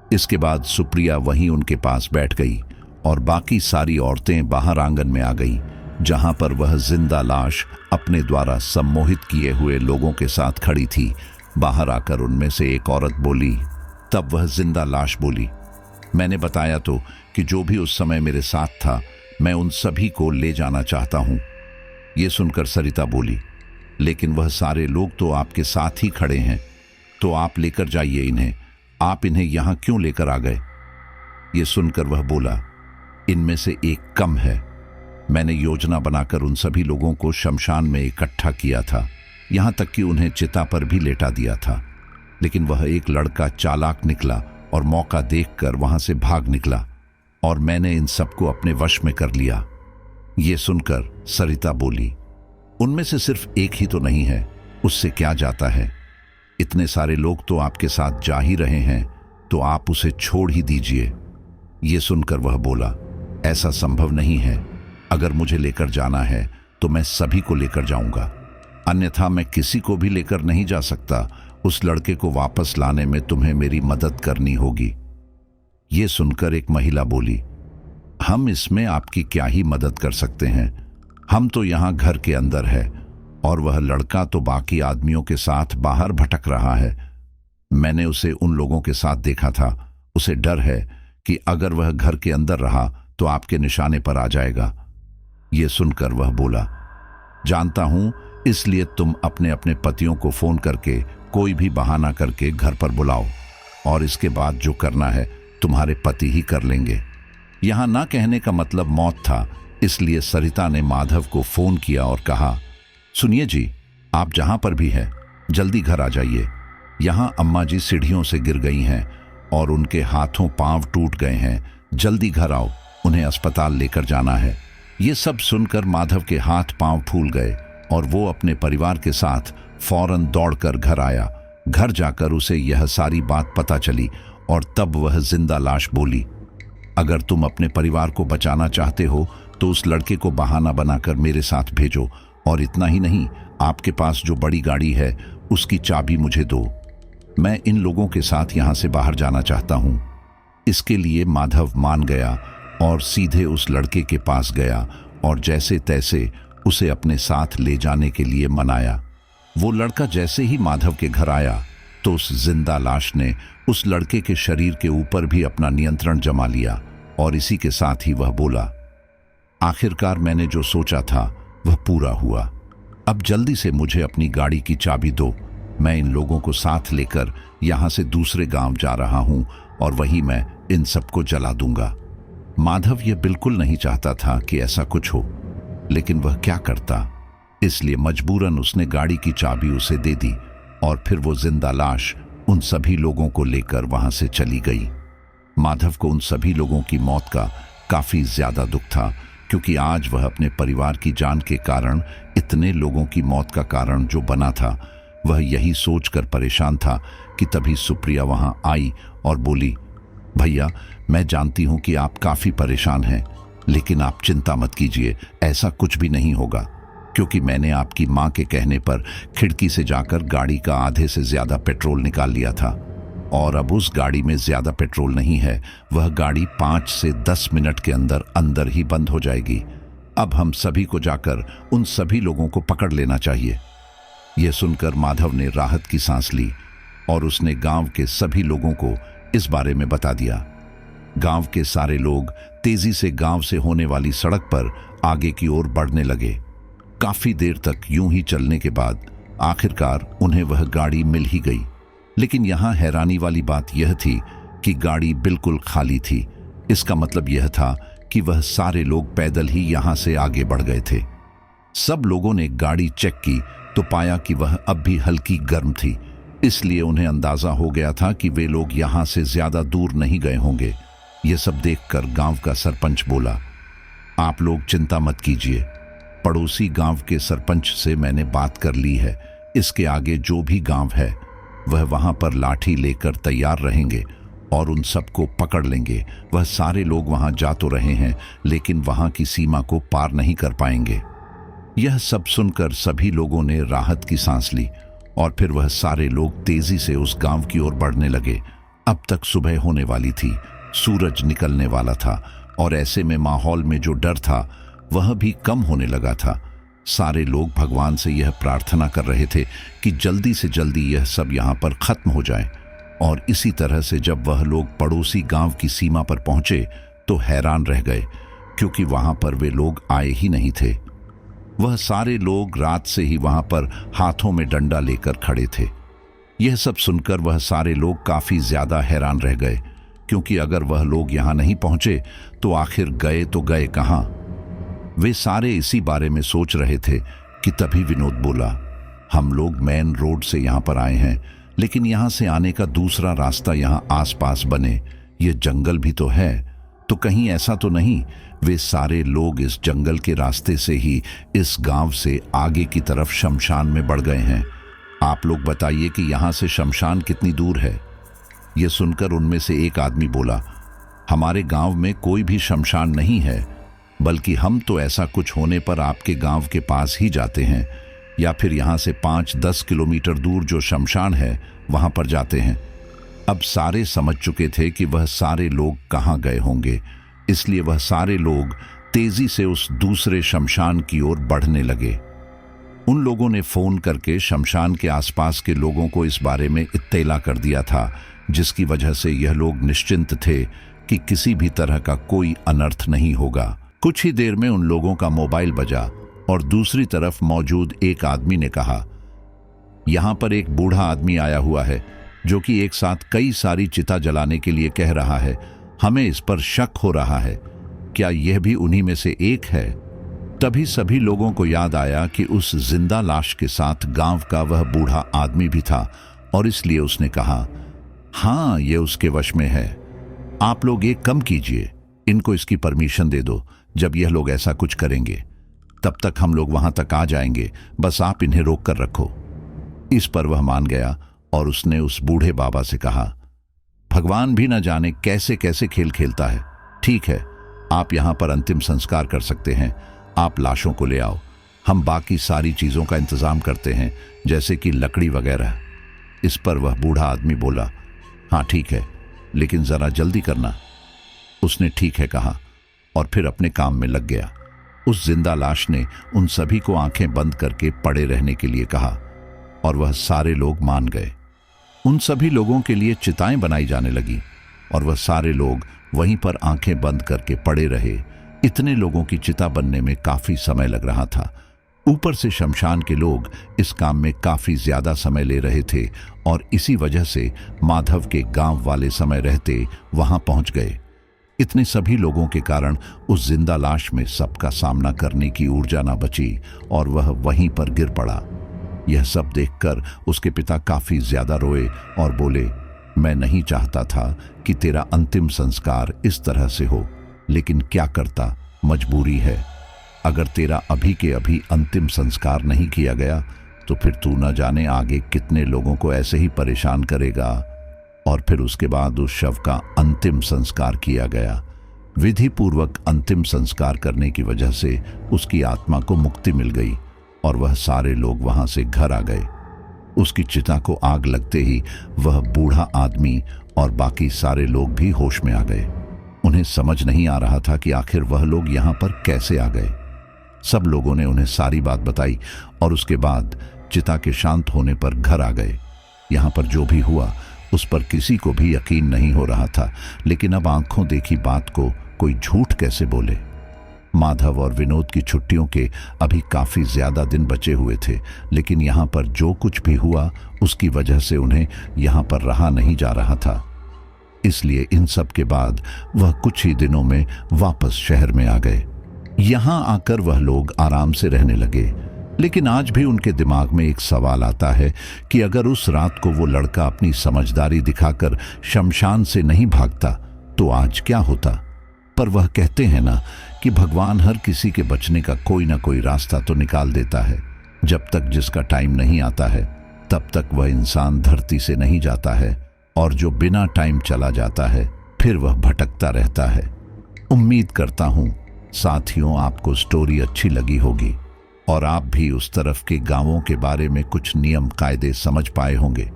इसके बाद सुप्रिया वहीं उनके पास बैठ गई और बाकी सारी औरतें बाहर आंगन में आ गईं, जहां पर वह जिंदा लाश अपने द्वारा सम्मोहित किए हुए लोगों के साथ खड़ी थी। बाहर आकर उनमें से एक औरत बोली, तब वह जिंदा लाश बोली, मैंने बताया तो कि जो भी उस समय मेरे साथ था मैं उन सभी को ले जाना चाहता हूं। ये सुनकर सरिता बोली, लेकिन वह सारे लोग तो आपके साथ ही खड़े हैं, तो आप लेकर जाइए इन्हें। आप इन्हें यहां क्यों लेकर आ गए? ये सुनकर वह बोला, इनमें से एक कम है। मैंने योजना बनाकर उन सभी लोगों को शमशान में इकट्ठा किया था, यहां तक कि उन्हें चिता पर भी लेटा दिया था। लेकिन वह एक लड़का चालाक निकला और मौका देखकर वहां से भाग निकला, और मैंने इन सबको अपने वश में कर लिया। ये सुनकर सरिता बोली, उनमें से सिर्फ एक ही तो नहीं है, उससे क्या जाता है? इतने सारे लोग तो आपके साथ जा ही रहे हैं, तो आप उसे छोड़ ही दीजिए। ये सुनकर वह बोला, ऐसा संभव नहीं है। अगर मुझे लेकर जाना है तो मैं सभी को लेकर जाऊंगा, अन्यथा मैं किसी को भी लेकर नहीं जा सकता। उस लड़के को वापस लाने में तुम्हें मेरी मदद करनी होगी। ये सुनकर एक महिला बोली, हम इसमें आपकी क्या ही मदद कर सकते हैं, हम तो यहाँ घर के अंदर है, और वह लड़का तो बाकी आदमियों के साथ बाहर भटक रहा है। मैंने उसे उन लोगों के साथ देखा था। उसे डर है कि अगर वह घर के अंदर रहा तो आपके निशाने पर आ जाएगा। ये सुनकर वह बोला, जानता हूं, इसलिए तुम अपने अपने पतियों को फोन करके कोई भी बहाना करके घर पर बुलाओ, और इसके बाद जो करना है तुम्हारे पति ही कर लेंगे। यहां ना कहने का मतलब मौत था, इसलिए सरिता ने माधव को फोन किया और कहा, सुनिए जी, आप जहां पर भी हैं जल्दी घर आ जाइए। यहां अम्मा जी सीढ़ियों से गिर गई हैं और उनके हाथों पांव टूट गए हैं। जल्दी घर आओ, उन्हें अस्पताल लेकर जाना है। ये सब सुनकर माधव के हाथ पांव फूल गए और वो अपने परिवार के साथ फौरन दौड़कर घर आया। घर जाकर उसे यह सारी बात पता चली और तब वह जिंदा लाश बोली, अगर तुम अपने परिवार को बचाना चाहते हो तो उस लड़के को बहाना बनाकर मेरे साथ भेजो, और इतना ही नहीं, आपके पास जो बड़ी गाड़ी है उसकी चाबी मुझे दो। मैं इन लोगों के साथ यहां से बाहर जाना चाहता हूं। इसके लिए माधव मान गया और सीधे उस लड़के के पास गया और जैसे तैसे उसे अपने साथ ले जाने के लिए मनाया। वो लड़का जैसे ही माधव के घर आया तो उस जिंदा लाश ने उस लड़के के शरीर के ऊपर भी अपना नियंत्रण जमा लिया, और इसी के साथ ही वह बोला, आखिरकार मैंने जो सोचा था वह पूरा हुआ। अब जल्दी से मुझे अपनी गाड़ी की चाबी दो। मैं इन लोगों को साथ लेकर यहां से दूसरे गांव जा रहा हूं और वहीं मैं इन सबको जला दूंगा। माधव यह बिल्कुल नहीं चाहता था कि ऐसा कुछ हो, लेकिन वह क्या करता, इसलिए मजबूरन उसने गाड़ी की चाबी उसे दे दी और फिर वो जिंदा लाश उन सभी लोगों को लेकर वहां से चली गई। माधव को उन सभी लोगों की मौत का काफी ज्यादा दुख था, क्योंकि आज वह अपने परिवार की जान के कारण इतने लोगों की मौत का कारण जो बना था, वह यही सोचकर परेशान था कि तभी सुप्रिया वहां आई और बोली, भैया, मैं जानती हूं कि आप काफी परेशान हैं, लेकिन आप चिंता मत कीजिए, ऐसा कुछ भी नहीं होगा, क्योंकि मैंने आपकी मां के कहने पर खिड़की से जाकर गाड़ी का आधे से ज्यादा पेट्रोल निकाल लिया था, और अब उस गाड़ी में ज्यादा पेट्रोल नहीं है। वह गाड़ी 5 से 10 मिनट के अंदर अंदर ही बंद हो जाएगी। अब हम सभी को जाकर उन सभी लोगों को पकड़ लेना चाहिए। यह सुनकर माधव ने राहत की सांस ली और उसने गांव के सभी लोगों को इस बारे में बता दिया। गांव के सारे लोग तेजी से गांव से होने वाली सड़क पर आगे की ओर बढ़ने लगे। काफी देर तक यूं ही चलने के बाद आखिरकार उन्हें वह गाड़ी मिल ही गई। लेकिन यहां हैरानी वाली बात यह थी कि गाड़ी बिल्कुल खाली थी। इसका मतलब यह था कि वह सारे लोग पैदल ही यहां से आगे बढ़ गए थे। सब लोगों ने गाड़ी चेक की तो पाया कि वह अब भी हल्की गर्म थी, इसलिए उन्हें अंदाजा हो गया था कि वे लोग यहां से ज्यादा दूर नहीं गए होंगे। यह सब देखकर गांव का सरपंच बोला, आप लोग चिंता मत कीजिए, पड़ोसी गांव के सरपंच से मैंने बात कर ली है। इसके आगे जो भी गांव है वह वहां पर लाठी लेकर तैयार रहेंगे और उन सबको पकड़ लेंगे। वह सारे लोग वहां जा तो रहे हैं, लेकिन वहां की सीमा को पार नहीं कर पाएंगे। यह सब सुनकर सभी लोगों ने राहत की सांस ली और फिर वह सारे लोग तेजी से उस गांव की ओर बढ़ने लगे। अब तक सुबह होने वाली थी, सूरज निकलने वाला था और ऐसे में माहौल में जो डर था वह भी कम होने लगा था। सारे लोग भगवान से यह प्रार्थना कर रहे थे कि जल्दी से जल्दी यह सब यहाँ पर खत्म हो जाए। और इसी तरह से जब वह लोग पड़ोसी गांव की सीमा पर पहुंचे तो हैरान रह गए, क्योंकि वहां पर वे लोग आए ही नहीं थे। वह सारे लोग रात से ही वहां पर हाथों में डंडा लेकर खड़े थे। यह सब सुनकर वह सारे लोग काफी ज्यादा हैरान रह गए, क्योंकि अगर वह लोग यहां नहीं पहुंचे तो आखिर गए तो गए कहां। वे सारे इसी बारे में सोच रहे थे कि तभी विनोद बोला, हम लोग मेन रोड से यहां पर आए हैं, लेकिन यहां से आने का दूसरा रास्ता यहां आसपास बने, ये जंगल भी तो है, तो कहीं ऐसा तो नहीं वे सारे लोग इस जंगल के रास्ते से ही इस गांव से आगे की तरफ शमशान में बढ़ गए हैं। आप लोग बताइए कि यहां से शमशान कितनी दूर है। यह सुनकर उनमें से एक आदमी बोला, हमारे गांव में कोई भी शमशान नहीं है, बल्कि हम तो ऐसा कुछ होने पर आपके गांव के पास ही जाते हैं, या फिर यहां से 5-10 किलोमीटर दूर जो शमशान है वहां पर जाते हैं। अब सारे समझ चुके थे कि वह सारे लोग कहां गए होंगे, इसलिए वह सारे लोग तेजी से उस दूसरे शमशान की ओर बढ़ने लगे। उन लोगों ने फोन करके शमशान के आसपास के लोगों को इस बारे में इत्तेला कर दिया था, जिसकी वजह से यह लोग निश्चिंत थे कि किसी भी तरह का कोई अनर्थ नहीं होगा। कुछ ही देर में उन लोगों का मोबाइल बजा और दूसरी तरफ मौजूद एक आदमी ने कहा, यहां पर एक बूढ़ा आदमी आया हुआ है जो कि एक साथ कई सारी चिता जलाने के लिए कह रहा है। हमें इस पर शक हो रहा है, क्या यह भी उन्हीं में से एक है। तभी सभी लोगों को याद आया कि उस जिंदा लाश के साथ गांव का वह बूढ़ा आदमी भी था, और इसलिए उसने कहा, हाँ ये उसके वश में है। आप लोग एक कम कीजिए, इनको इसकी परमिशन दे दो। जब यह लोग ऐसा कुछ करेंगे तब तक हम लोग वहां तक आ जाएंगे, बस आप इन्हें रोक कर रखो। इस पर वह मान गया और उसने उस बूढ़े बाबा से कहा, भगवान भी न जाने कैसे कैसे खेल खेलता है। ठीक है, आप यहां पर अंतिम संस्कार कर सकते हैं, आप लाशों को ले आओ, हम बाकी सारी चीजों का इंतजाम करते हैं, जैसे कि लकड़ी वगैरह। इस पर वह बूढ़ा आदमी बोला, हाँ ठीक है, लेकिन जरा जल्दी करना। उसने ठीक है कहा और फिर अपने काम में लग गया। उस जिंदा लाश ने उन सभी को आंखें बंद करके पड़े रहने के लिए कहा और वह सारे लोग मान गए। उन सभी लोगों के लिए चिताएं बनाई जाने लगी और वह सारे लोग वहीं पर आंखें बंद करके पड़े रहे। इतने लोगों की चिता बनने में काफी समय लग रहा था। ऊपर से शमशान के लोग इस काम में काफी ज्यादा समय ले रहे थे और इसी वजह से माधव के गांव वाले समय रहते वहां पहुंच गए। इतने सभी लोगों के कारण उस जिंदा लाश में सबका सामना करने की ऊर्जा न बची और वह वहीं पर गिर पड़ा। यह सब देखकर उसके पिता काफी ज्यादा रोए और बोले, मैं नहीं चाहता था कि तेरा अंतिम संस्कार इस तरह से हो, लेकिन क्या करता, मजबूरी है। अगर तेरा अभी के अभी अंतिम संस्कार नहीं किया गया तो फिर तू न जाने आगे कितने लोगों को ऐसे ही परेशान करेगा। और फिर उसके बाद उस शव का अंतिम संस्कार किया गया। विधि पूर्वक अंतिम संस्कार करने की वजह से उसकी आत्मा को मुक्ति मिल गई और वह सारे लोग वहां से घर आ गए। उसकी चिता को आग लगते ही वह बूढ़ा आदमी और बाकी सारे लोग भी होश में आ गए। उन्हें समझ नहीं आ रहा था कि आखिर वह लोग यहां पर कैसे आ गए। सब लोगों ने उन्हें सारी बात बताई और उसके बाद चिता के शांत होने पर घर आ गए। यहां पर जो भी हुआ उस पर किसी को भी यकीन नहीं हो रहा था, लेकिन अब आंखों देखी बात को कोई झूठ कैसे बोले। माधव और विनोद की छुट्टियों के अभी काफी ज्यादा दिन बचे हुए थे, लेकिन यहाँ पर जो कुछ भी हुआ उसकी वजह से उन्हें यहाँ पर रहा नहीं जा रहा था। इसलिए इन सब के बाद वह कुछ ही दिनों में वापस शहर में आ गए। यहाँ आकर वह लोग आराम से रहने लगे, लेकिन आज भी उनके दिमाग में एक सवाल आता है कि अगर उस रात को वो लड़का अपनी समझदारी दिखाकर शमशान से नहीं भागता तो आज क्या होता। पर वह कहते हैं ना कि भगवान हर किसी के बचने का कोई ना कोई रास्ता तो निकाल देता है। जब तक जिसका टाइम नहीं आता है तब तक वह इंसान धरती से नहीं जाता है, और जो बिना टाइम चला जाता है फिर वह भटकता रहता है। उम्मीद करता हूं साथियों आपको स्टोरी अच्छी लगी होगी और आप भी उस तरफ के गांवों के बारे में कुछ नियम कायदे समझ पाए होंगे।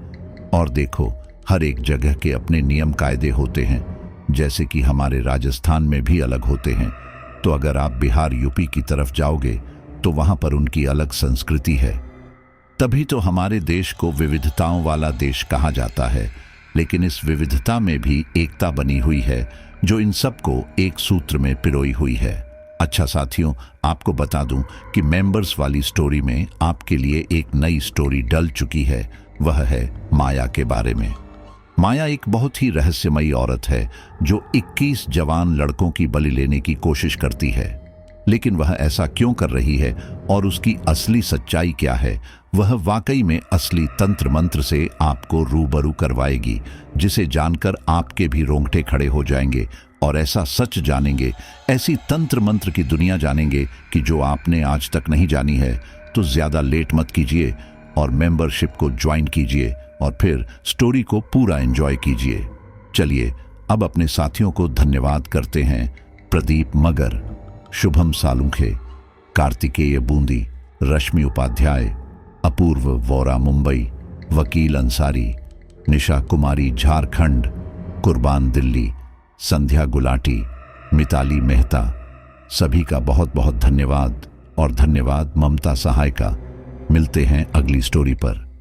और देखो, हर एक जगह के अपने नियम कायदे होते हैं, जैसे कि हमारे राजस्थान में भी अलग होते हैं। तो अगर आप बिहार यूपी की तरफ जाओगे तो वहां पर उनकी अलग संस्कृति है। तभी तो हमारे देश को विविधताओं वाला देश कहा जाता है, लेकिन इस विविधता में भी एकता बनी हुई है जो इन सबको एक सूत्र में पिरोई हुई है। अच्छा साथियों, आपको बता दूं कि मेंबर्स वाली स्टोरी में आपके लिए एक नई स्टोरी डल चुकी है। वह है माया के बारे में। माया एक बहुत ही रहस्यमयी औरत है जो 21 जवान लड़कों की बलि लेने की कोशिश करती है। लेकिन वह ऐसा क्यों कर रही है और उसकी असली सच्चाई क्या है, वह वाकई में असली तंत्र मंत्र से आपको रूबरू करवाएगी, जिसे जानकर आपके भी रोंगटे खड़े हो जाएंगे और ऐसा सच जानेंगे, ऐसी तंत्र मंत्र की दुनिया जानेंगे कि जो आपने आज तक नहीं जानी है। तो ज्यादा लेट मत कीजिए और मेंबरशिप को ज्वाइन कीजिए और फिर स्टोरी को पूरा एंजॉय कीजिए। चलिए अब अपने साथियों को धन्यवाद करते हैं। प्रदीप मगर, शुभम सालुंखे, कार्तिकेय बूंदी, रश्मि उपाध्याय, अपूर्व वोरा मुंबई, वकील अंसारी, निशा कुमारी झारखंड, कुर्बान दिल्ली, संध्या गुलाटी, मिताली मेहता, सभी का बहुत बहुत धन्यवाद। और धन्यवाद ममता सहाय का। मिलते हैं अगली स्टोरी पर।